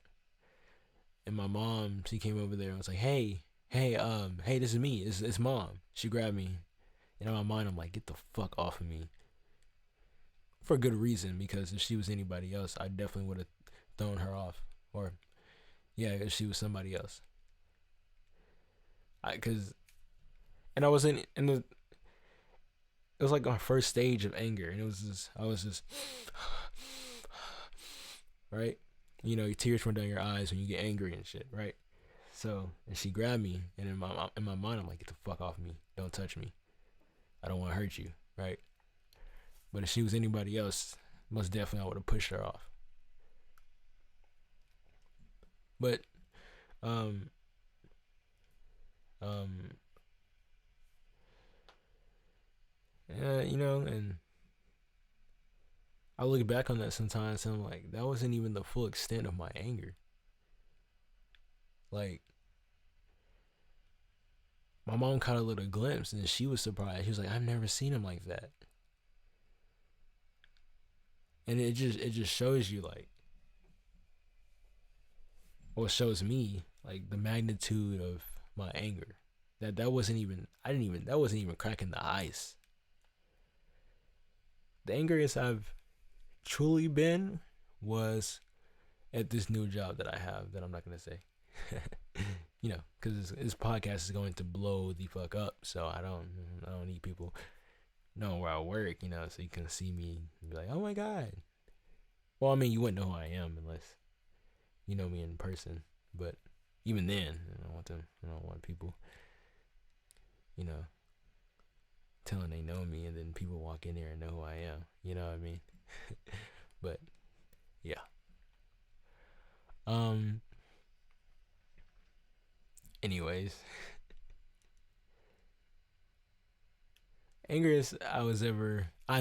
And my mom, she came over there and was like, hey, this is me. It's mom." She grabbed me, and in my mind, I'm like, "Get the fuck off of me." For good reason, because if she was anybody else, I definitely would have thrown her off. Or yeah, if she was somebody else, cause and I wasn't in the. It was like my first stage of anger, and it was just I was just right. Your tears run down your eyes when you get angry and shit, right? So, and she grabbed me, and in my mind, I'm like, "Get the fuck off of me! Don't touch me! I don't want to hurt you," right? But if she was anybody else, most definitely I would have pushed her off. But um um and I look back on that sometimes and I'm like, that wasn't even the full extent of my anger. Like my mom caught a little glimpse and she was surprised. She was like, "I've never seen him like that." And it just shows you like, well, it shows me like the magnitude of my anger. That wasn't even I didn't even that wasn't even cracking the ice. The angriest I've truly been was at this new job that I have that I'm not gonna say. Because this podcast is going to blow the fuck up. So I don't need people knowing where I work. So you can see me and be like, "Oh my god." Well, I mean, you wouldn't know who I am unless you know me in person. But even then, I don't want them. I don't want people, you know, telling they know me, and then people walk in there and know who I am. You know what I mean? But yeah. Um. Anyways, angriest I've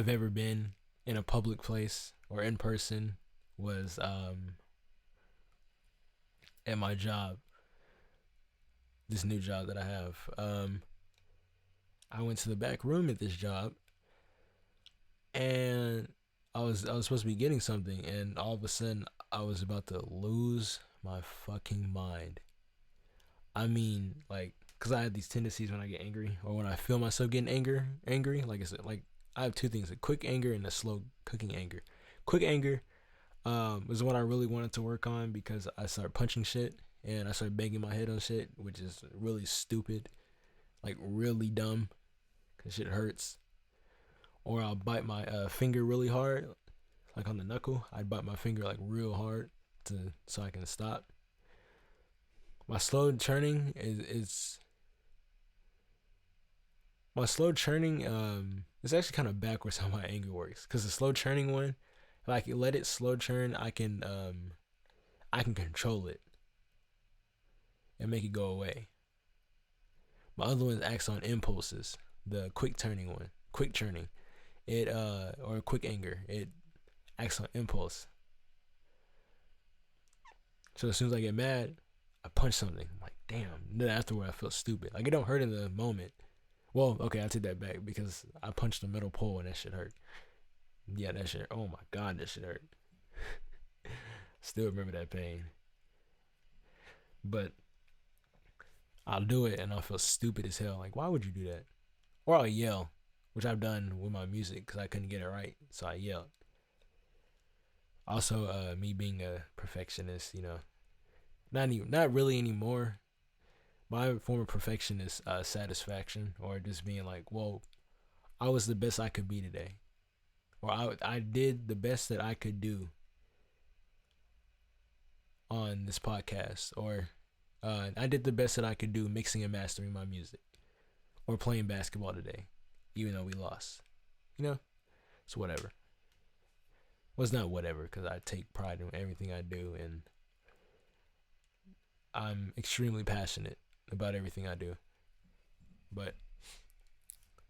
ever been in a public place or in person was at my job. This new job that I have. I went to the back room at this job, and I was supposed to be getting something, and all of a sudden I was about to lose my fucking mind. I mean, like, cause I have these tendencies when I get angry, or when I feel myself getting angry. Like I said, like I have two things: a quick anger and a slow cooking anger. Quick anger was what I really wanted to work on because I started punching shit and I started banging my head on shit, which is really stupid, like really dumb, cause shit hurts. Or I'll bite my finger really hard, like on the knuckle. I'd bite my finger like real hard to so I can stop. My slow churning is my slow churning. It's actually kind of backwards how my anger works. Cause the slow churning one, If I can let it slow churn, I can control it and make it go away. My other one acts on impulses. The quick churning. It or quick anger. It acts on impulse. So as soon as I get mad, I punch something. I'm like, damn. And then afterward, I feel stupid. Like, it don't hurt in the moment. Well, okay, I take that back because I punched the metal pole and that shit hurt. Yeah, that shit. Oh my god, that shit hurt. Still remember that pain. But I'll do it and I'll feel stupid as hell. Like, why would you do that? Or I'll yell, which I've done with my music because I couldn't get it right, so I yelled. Also, me being a perfectionist, not really anymore. My form of perfection is satisfaction, or just being like, well, I was the best I could be today, or I did the best that I could do on this podcast, or I did the best that I could do mixing and mastering my music, or playing basketball today, even though we lost. It's whatever. Well, it's not whatever because I take pride in everything I do, and I'm extremely passionate about everything I do. But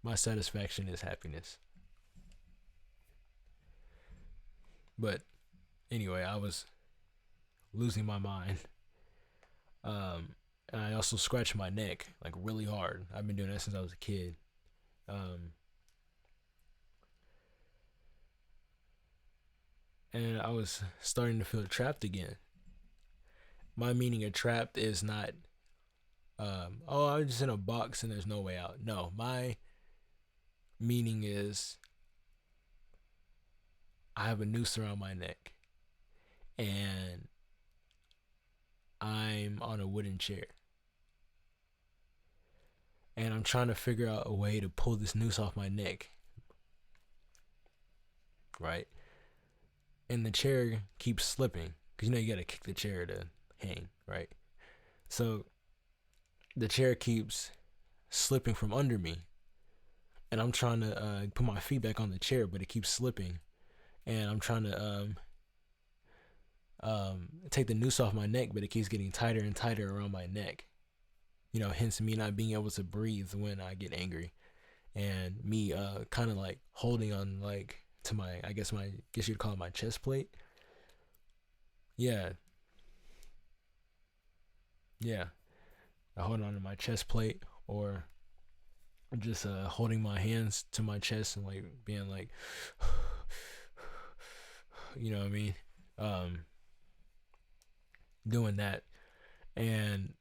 my satisfaction is happiness. But anyway, I was losing my mind. And I also scratched my neck like really hard. I've been doing that since I was a kid. And I was starting to feel trapped again. My meaning of trapped is not, oh, I'm just in a box and there's no way out. No, my meaning is I have a noose around my neck and I'm on a wooden chair. And I'm trying to figure out a way to pull this noose off my neck. Right? And the chair keeps slipping. Because you gotta kick the chair to hang, right? So the chair keeps slipping from under me. And I'm trying to put my feet back on the chair, but it keeps slipping. And I'm trying to take the noose off my neck, but it keeps getting tighter and tighter around my neck. Hence me not being able to breathe when I get angry, and me kind of like holding on like to my, I guess you'd call it my chest plate. Yeah. I hold on to my chest plate, or just holding my hands to my chest and like being like, you know what I mean? Doing that, and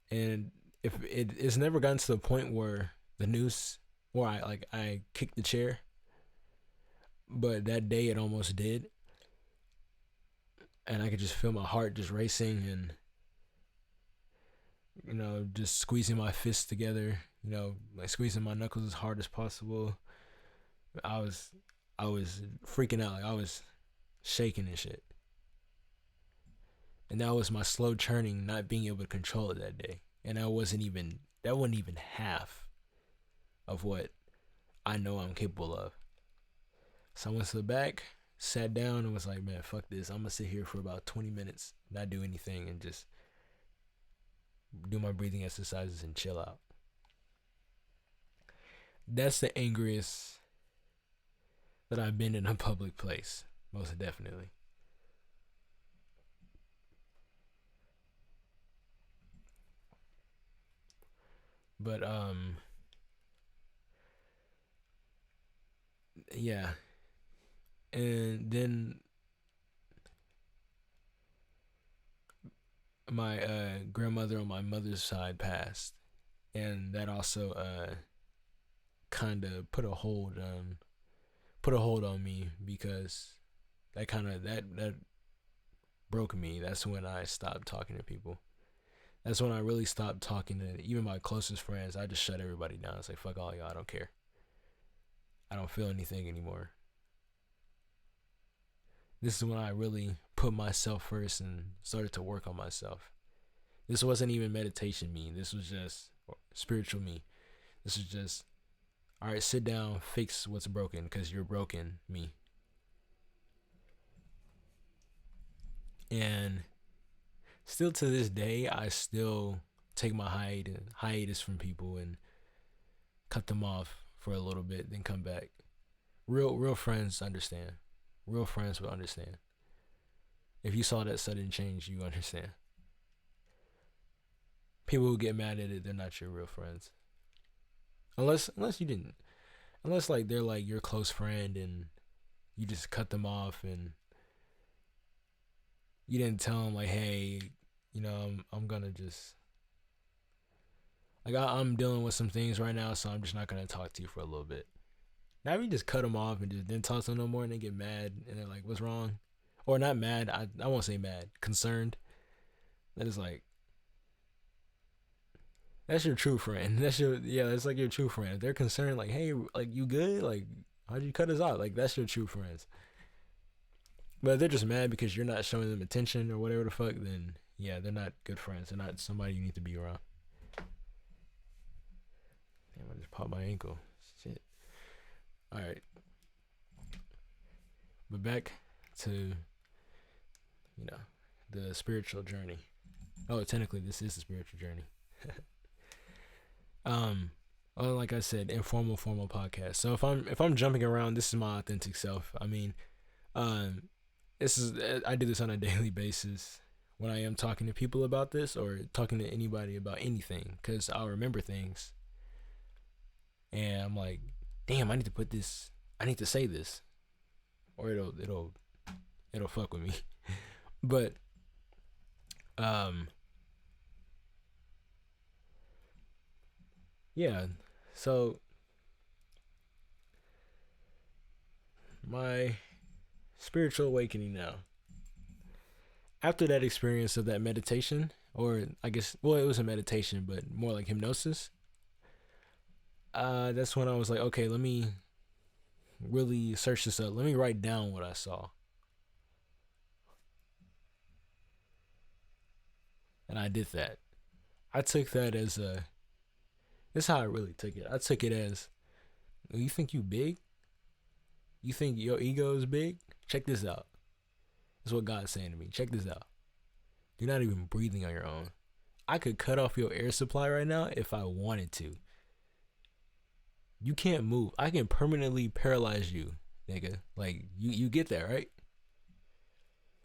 if it's never gotten to the point where the noose, or I kicked the chair, but that day it almost did, and I could just feel my heart just racing, and just squeezing my fists together, like squeezing my knuckles as hard as possible. I was freaking out, like I was shaking and shit. And that was my slow churning, not being able to control it that day. And that wasn't even half of what I know I'm capable of. So I went to the back, sat down, and was like, man, fuck this. I'm gonna sit here for about 20 minutes, not do anything, and just do my breathing exercises and chill out. That's the angriest that I've been in a public place, most definitely. But yeah. And then my grandmother on my mother's side passed, and that also kind of put a hold on me, because that broke me. That's when I stopped talking to people. That's when I really stopped talking to even my closest friends. I just shut everybody down. It's like, fuck all y'all, I don't care. I don't feel anything anymore. This is when I really put myself first and started to work on myself. This wasn't even meditation me. This was just spiritual me. This was just, All right, sit down, fix what's broken, because you're broken, me. And still to this day, I still take my hiatus from people and cut them off for a little bit, then come back. Real friends understand. Real friends will understand. If you saw that sudden change, you understand. People who get mad at it, they're not your real friends. Unless you didn't. Unless like they're like your close friend and you just cut them off and you didn't tell them like, hey, I'm gonna just like I'm dealing with some things right now, so I'm just not gonna talk to you for a little bit. Now if you just cut them off and just didn't talk to them no more, and they get mad and they're like, "What's wrong?" Or not mad. I won't say mad. Concerned. That is like that's your true friend. That's like your true friend. If they're concerned, like, hey, like you good? Like, how'd you cut us out? Like that's your true friends. But if they're just mad because you're not showing them attention or whatever the fuck, then yeah, they're not good friends. They're not somebody you need to be around. Damn, I just popped my ankle. Shit. All right. But back to the spiritual journey. Oh, technically, this is the spiritual journey. Like I said, informal, formal podcast. So if I'm jumping around, this is my authentic self. I mean, I do this on a daily basis when I am talking to people about this or talking to anybody about anything, because I'll remember things, and I'm like, damn, I need to say this, or it'll fuck with me. But yeah, so my spiritual awakening now, after that experience of that meditation, or I guess, well, it was a meditation but more like hypnosis, that's when I was like, okay, let me really search this up, let me write down what I saw. And I did that. I took that as this is how I really took it. I took it as, you think you big? You think your ego is big? Check this out. That's what God's saying to me. Check this out. You're not even breathing on your own. I could cut off your air supply right now if I wanted to. You can't move. I can permanently paralyze you, nigga. Like, you get that, right?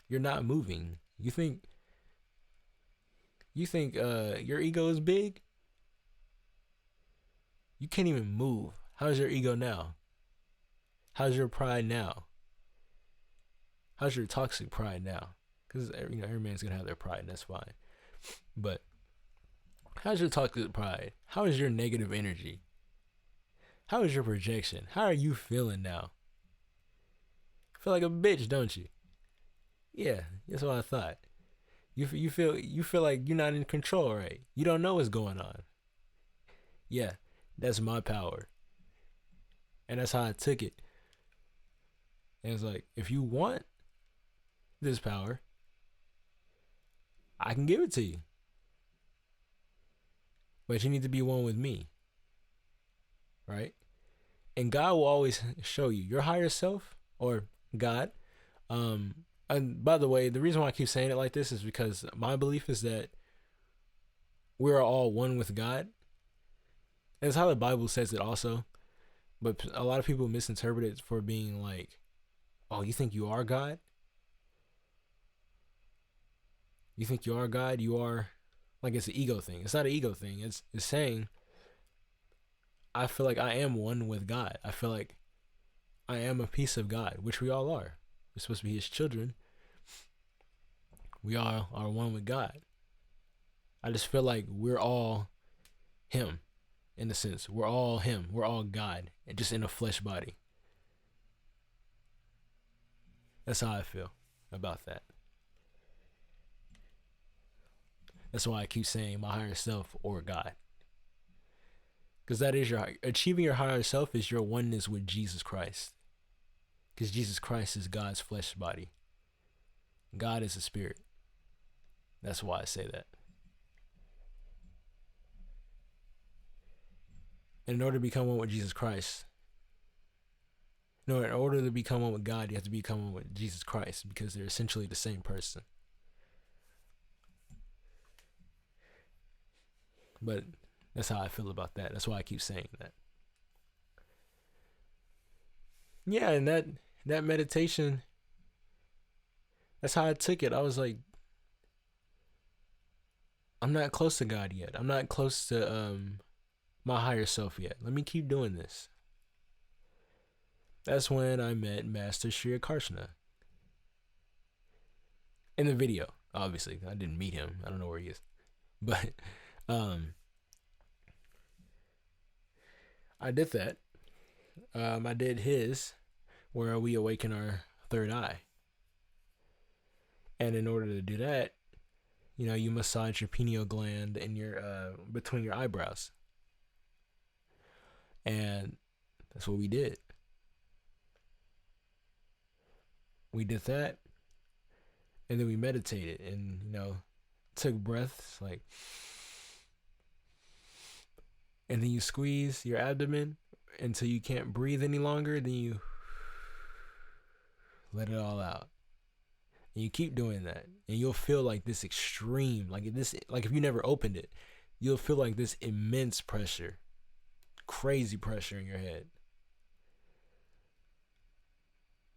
You're not moving. You think your ego is big? You can't even move. How's your ego now? How's your pride now? How's your toxic pride now? Because every man's gonna have their pride, and that's fine. But how's your toxic pride? How is your negative energy? How is your projection? How are you feeling now? Feel like a bitch, don't you? Yeah, that's what I thought. You feel like you're not in control, right? You don't know what's going on. Yeah, that's my power, and that's how I took it. And it's like, if you want this power, I can give it to you, but you need to be one with me, right? And God will always show you your higher self, or God. And by the way, the reason why I keep saying it like this is because my belief is that we're all one with God. And it's how the Bible says it also. But a lot of people misinterpret it for being like, oh, you think you are God? You think you are God? You are, like, it's an ego thing. It's not an ego thing. It's saying, I feel like I am one with God. I feel like I am a piece of God, which we all are. We're supposed to be his children. We all are one with God. I just feel like we're all him, in a sense. We're all him. We're all God, and just in a flesh body. That's how I feel about that. That's why I keep saying my higher self or God. Because that is achieving your higher self is your oneness with Jesus Christ. Because Jesus Christ is God's flesh body. God is a spirit. That's why I say that. And in order to become one with Jesus Christ, no, in order to become one with God, you have to become one with Jesus Christ because they're essentially the same person. But that's how I feel about that. That's why I keep saying that. Yeah, and that meditation, that's how I took it. I was like, I'm not close to God yet. I'm not close to my higher self yet. Let me keep doing this. That's when I met Master Shri Akarshana. In the video, obviously. I didn't meet him. I don't know where he is. But um I did that. I did his where we awaken our third eye. And in order to do that, you massage your pineal gland in your between your eyebrows. And that's what we did. We did that, and then we meditated and took breaths like, and then you squeeze your abdomen until you can't breathe any longer. Then you let it all out, and you keep doing that, and you'll feel like this extreme, like if you never opened it, you'll feel like this immense pressure, crazy pressure in your head.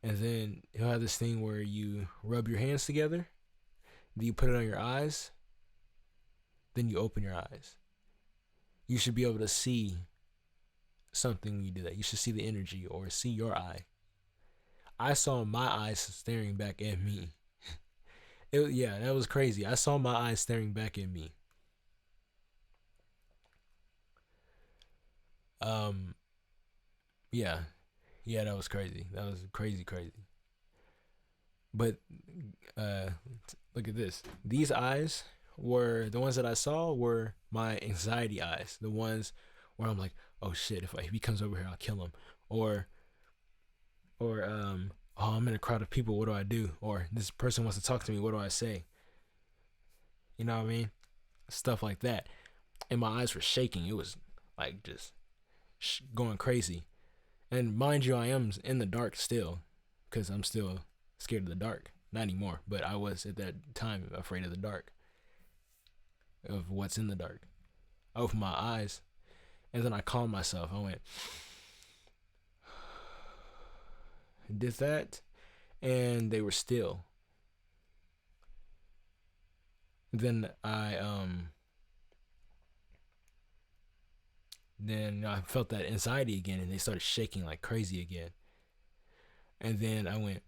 And then you'll have this thing where you rub your hands together, then you put it on your eyes, then you open your eyes. You should be able to see something when you do that. You should see the energy or see your eye. I saw my eyes staring back at me. That was crazy. I saw my eyes staring back at me. Um, yeah, that was crazy. That was crazy, crazy. But look at this. These eyes were the ones that I saw were my anxiety eyes. The ones where I'm like, oh shit, if he comes over here, I'll kill him. Or oh, I'm in a crowd of people. What do I do? Or this person wants to talk to me. What do I say? You know what I mean? Stuff like that. And my eyes were shaking. It was like just going crazy. And mind you, I am in the dark still, because I'm still scared of the dark. Not anymore, but I was at that time afraid of the dark, of what's in the dark. I opened my eyes, and then I calmed myself. I went, did that, and they were still. Then I felt that anxiety again, and they started shaking like crazy again. And then I went,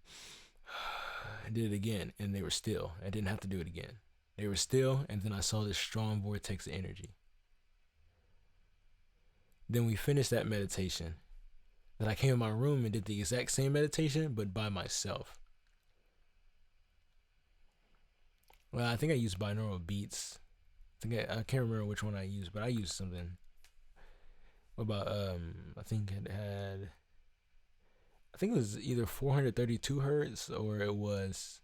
I did it again, and they were still. I didn't have to do it again. They were still, and then I saw this strong vortex of energy. Then we finished that meditation. Then I came in my room and did the exact same meditation, but by myself. Well, I think I used binaural beats. I can't remember which one I used, but I used something about I think it was either 432 hertz or it was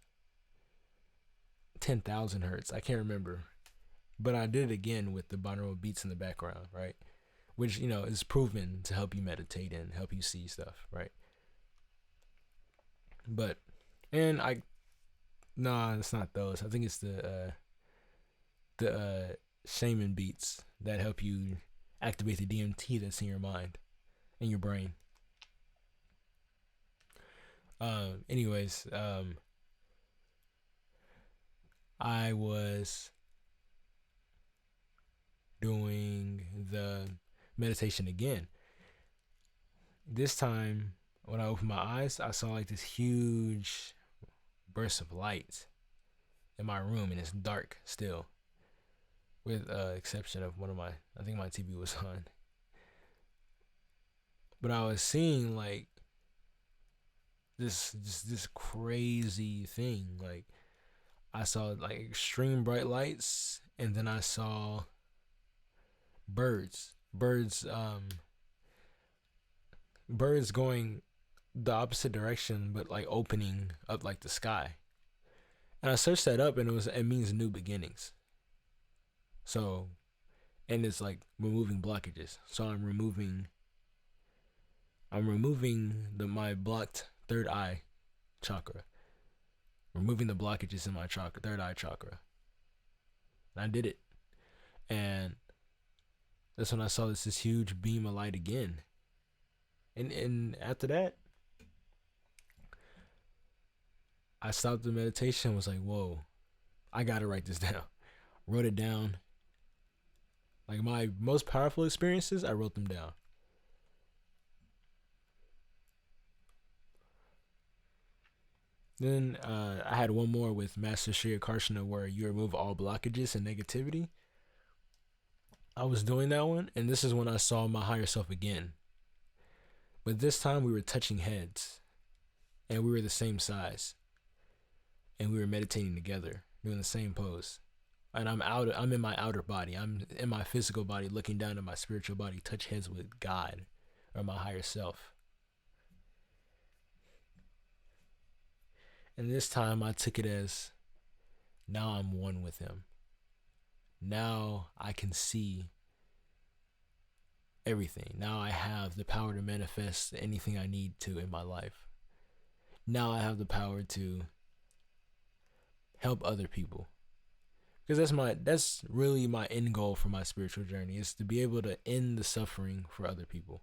10,000 hertz. I can't remember, but I did it again with the binaural beats in the background, right? Which is proven to help you meditate and help you see stuff, right? But it's not those. I think it's the shaman beats that help you activate the DMT that's in your mind, in your brain. Anyways, I was doing the meditation again. This time, when I opened my eyes, I saw like this huge burst of light in my room, and it's dark still, with exception of I think my TV was on. But I was seeing like this crazy thing. Like I saw like extreme bright lights, and then I saw birds going the opposite direction, but like opening up like the sky. And I searched that up, and it means new beginnings. So and it's like removing blockages. So I'm removing my blocked third eye chakra, removing the blockages in my third eye chakra. And I did it, and that's when I saw this huge beam of light again. And after that, I stopped the meditation. Was like, whoa, I gotta write this down. Wrote it down. Like my most powerful experiences, I wrote them down. Then I had one more with Master Shri Akarshana where you remove all blockages and negativity. I was doing that one, and this is when I saw my higher self again. But this time we were touching heads, and we were the same size, and we were meditating together, doing the same pose. And I'm in my outer body. I'm in my physical body, looking down at my spiritual body, touch heads with God or my higher self. And this time I took it as, now I'm one with him. Now I can see everything. Now I have the power to manifest anything I need to in my life. Now I have the power to help other people. Because that's really my end goal for my spiritual journey, is to be able to end the suffering for other people.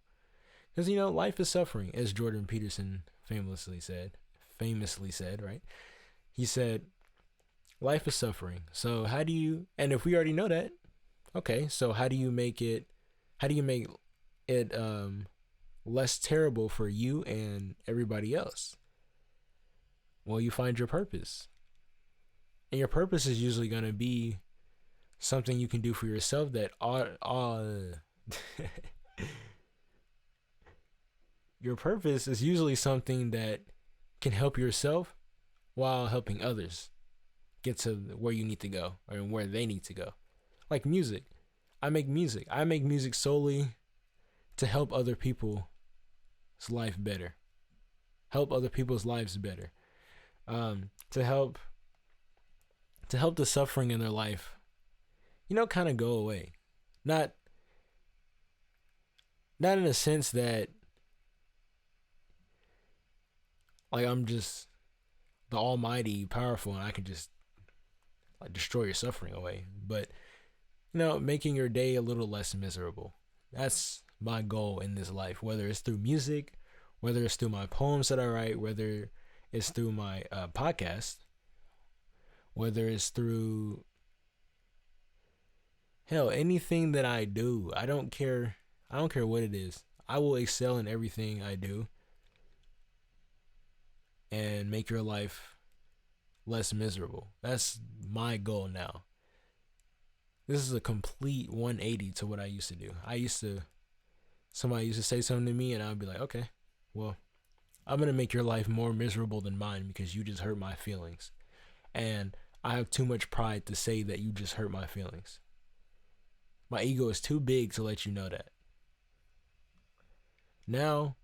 Because life is suffering, as Jordan Peterson famously said, right? He said, life is suffering. So how do you, and if we already know that, okay, so how do you make it less terrible for you and everybody else? Well, you find your purpose. And your purpose is usually going to be something you can do for yourself that your purpose is usually something that can help yourself while helping others get to where you need to go or where they need to go. Like music. I make music solely to help other people's life better. Help other people's lives better. To help the suffering in their life, kind of go away. Not in a sense that like I'm just the almighty powerful and I can just like destroy your suffering away, but making your day a little less miserable. That's my goal in this life, whether it's through music, whether it's through my poems that I write, whether it's through my podcast, whether it's through hell, anything that I do. I don't care what it is. I will excel in everything I do and make your life less miserable. That's my goal now. This is a complete 180 to what I used to do. Somebody used to say something to me and I'd be like, okay, well, I'm going to make your life more miserable than mine because you just hurt my feelings. And I have too much pride to say that you just hurt my feelings. My ego is too big to let you know that. Now,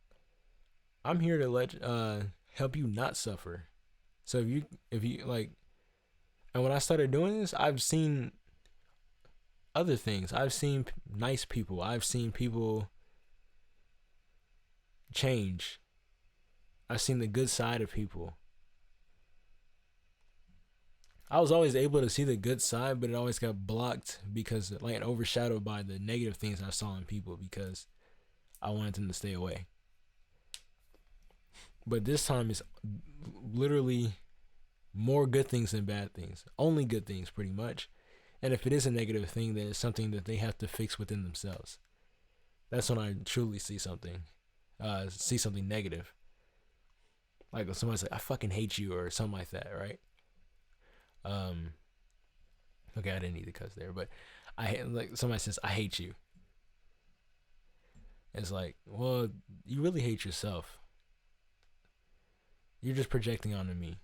I'm here to help you not suffer. So if you like, and when I started doing this, I've seen other things. I've seen nice people. I've seen people change. I've seen the good side of people. I was always able to see the good side, but it always got blocked because overshadowed by the negative things I saw in people because I wanted them to stay away. But this time it's literally more good things than bad things. Only good things, pretty much. And if it is a negative thing, then it's something that they have to fix within themselves. That's when I truly see something negative. Like when somebody's like, I fucking hate you or something like that, right? Okay, I didn't need to cuss there, but somebody says, I hate you. It's like, well, you really hate yourself. You're just projecting onto me.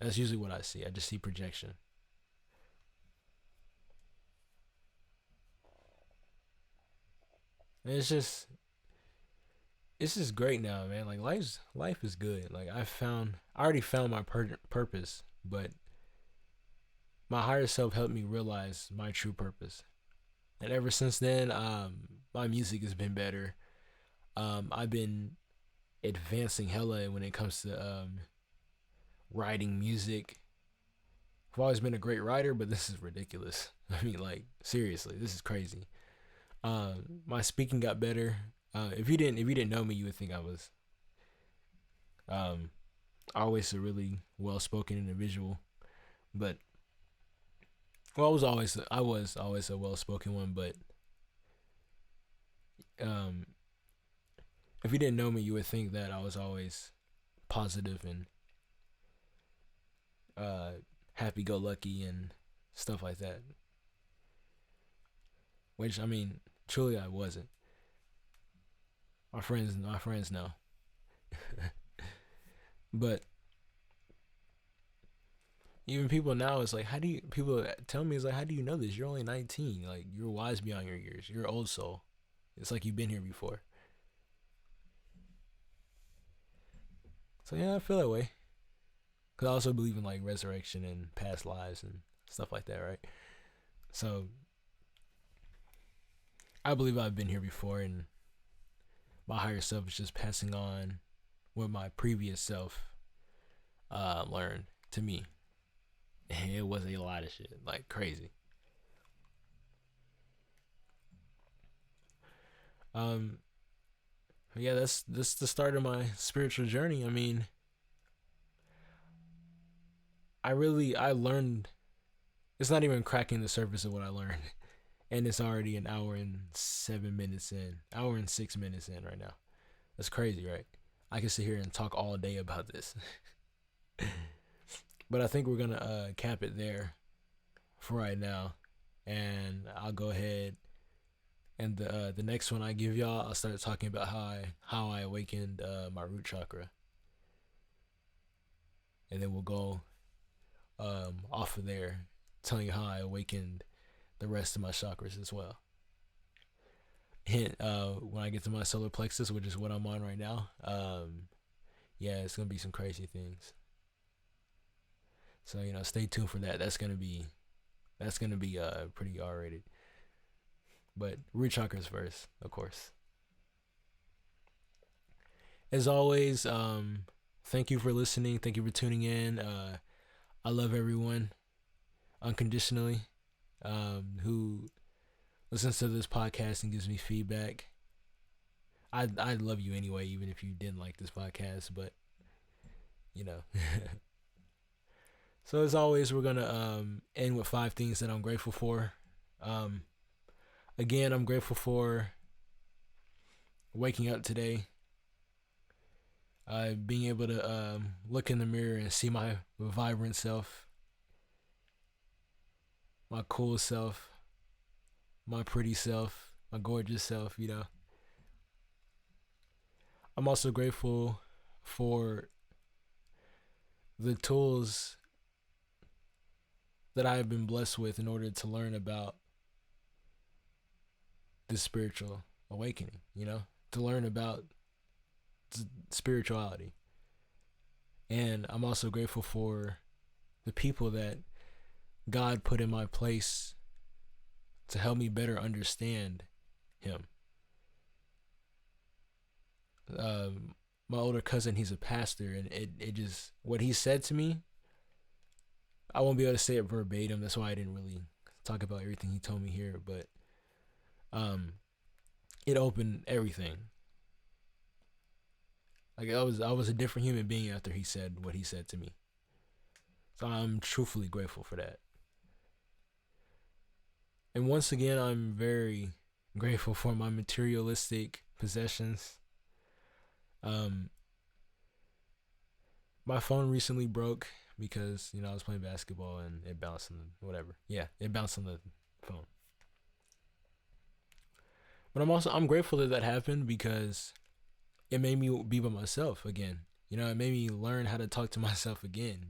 That's usually what I see. I just see projection. And it's just great now, man. Like life is good. Like I already found my purpose, but my higher self helped me realize my true purpose. And ever since then, my music has been better. I've been advancing hella when it comes to writing music. I've always been a great writer, but this is ridiculous. I mean, like seriously, this is crazy. My speaking got better. If you didn't know me, you would think I was um, always a really well spoken individual. But well, I was always a well spoken one. But um, if you didn't know me, you would think that I was always positive and uh, happy go lucky and stuff like that. Which I mean, truly I wasn't. My friends know. But even people now, it's like, how do you? People tell me, it's like, how do you know this? You're only 19. Like you're wise beyond your years. You're old soul. It's like you've been here before. So yeah, I feel that way. Cause I also believe in like resurrection and past lives and stuff like that, right? So I believe I've been here before, and my higher self is just passing on what my previous self learned to me. And it was a lot of shit, like crazy. Um, yeah, that's the start of my spiritual journey. I mean, I learned. It's not even cracking the surface of what I learned, and it's already an hour and 7 minutes in, hour and 6 minutes in right now. That's crazy, right? I can sit here and talk all day about this, but I think we're gonna cap it there for right now, and I'll go ahead and the next one I give y'all, I'll start talking about how I awakened my root chakra, and then we'll go off of there, telling you how I awakened the rest of my chakras as well. Hint: when I get to my solar plexus, which is what I'm on right now, yeah, it's gonna be some crazy things. So stay tuned for that. That's gonna be pretty R-rated. But root chakras first, of course. As always, thank you for listening. Thank you for tuning in. I love everyone unconditionally who listens to this podcast and gives me feedback. I love you anyway, even if you didn't like this podcast. But you know. So as always, we're gonna end with 5 things that I'm grateful for. Um, Again, I'm grateful for waking up today. Being able to look in the mirror and see my vibrant self, my cool self, my pretty self, my gorgeous self. I'm also grateful for the tools that I have been blessed with in order to learn about this spiritual awakening, to learn about spirituality. And I'm also grateful for the people that God put in my place to help me better understand Him. My older cousin, he's a pastor, and it just, what he said to me, I won't be able to say it verbatim. That's why I didn't really talk about everything he told me here, but um, it opened everything. Like I was a different human being after he said what he said to me. So I'm truthfully grateful for that. And once again, I'm very grateful for my materialistic possessions. Um, my phone recently broke because I was playing basketball and it bounced on whatever. Yeah, it bounced on the phone. But I'm grateful that that happened because it made me be by myself again. It made me learn how to talk to myself again.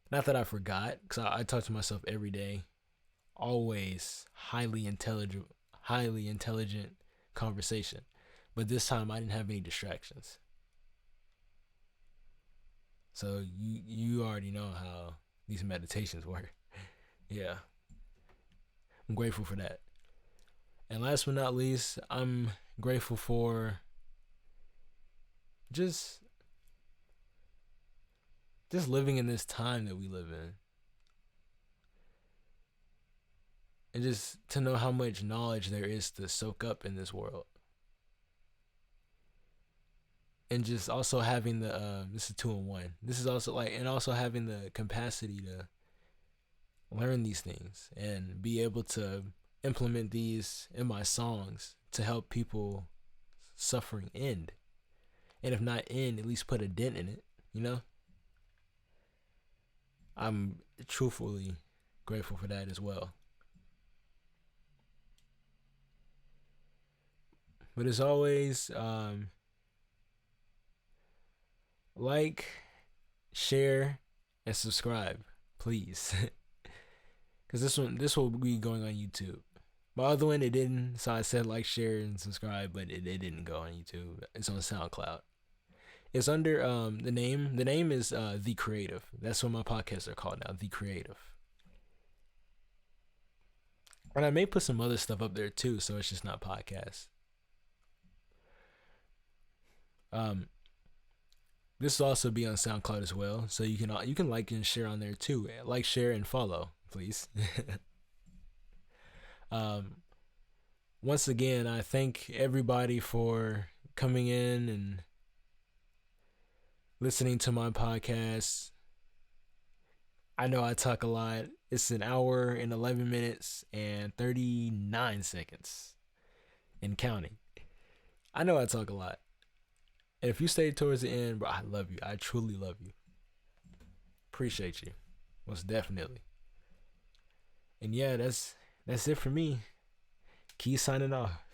Not that I forgot, because I talk to myself every day. Always highly intelligent conversation. But this time I didn't have any distractions. So you already know how these meditations work. Yeah. I'm grateful for that. And last but not least, I'm grateful for just just living in this time that we live in. And just to know how much knowledge there is to soak up in this world. And just also having the this is 2 in 1. This is also like, and also having the capacity to learn these things and be able to implement these in my songs to help people suffering end. And if not end, at least put a dent in it, you know? I'm truthfully grateful for that as well. But as always, like, share, and subscribe, please. Because this will be going on YouTube. My other one, it didn't, so I said like, share, and subscribe, but it didn't go on YouTube. It's on SoundCloud. It's under the name. The name is The Creative. That's what my podcasts are called now, The Creative. And I may put some other stuff up there too, so it's just not podcast. Um, this will also be on SoundCloud as well, so you can like and share on there too. Like, share, and follow, please. um, Once again, I thank everybody for coming in and listening to my podcast. I know I talk a lot. It's an hour and 11 minutes and 39 seconds and counting. I know I talk a lot. And if you stayed towards the end, bro, I love you. I truly love you. Appreciate you. Most definitely. And yeah, that's it for me. Key signing off.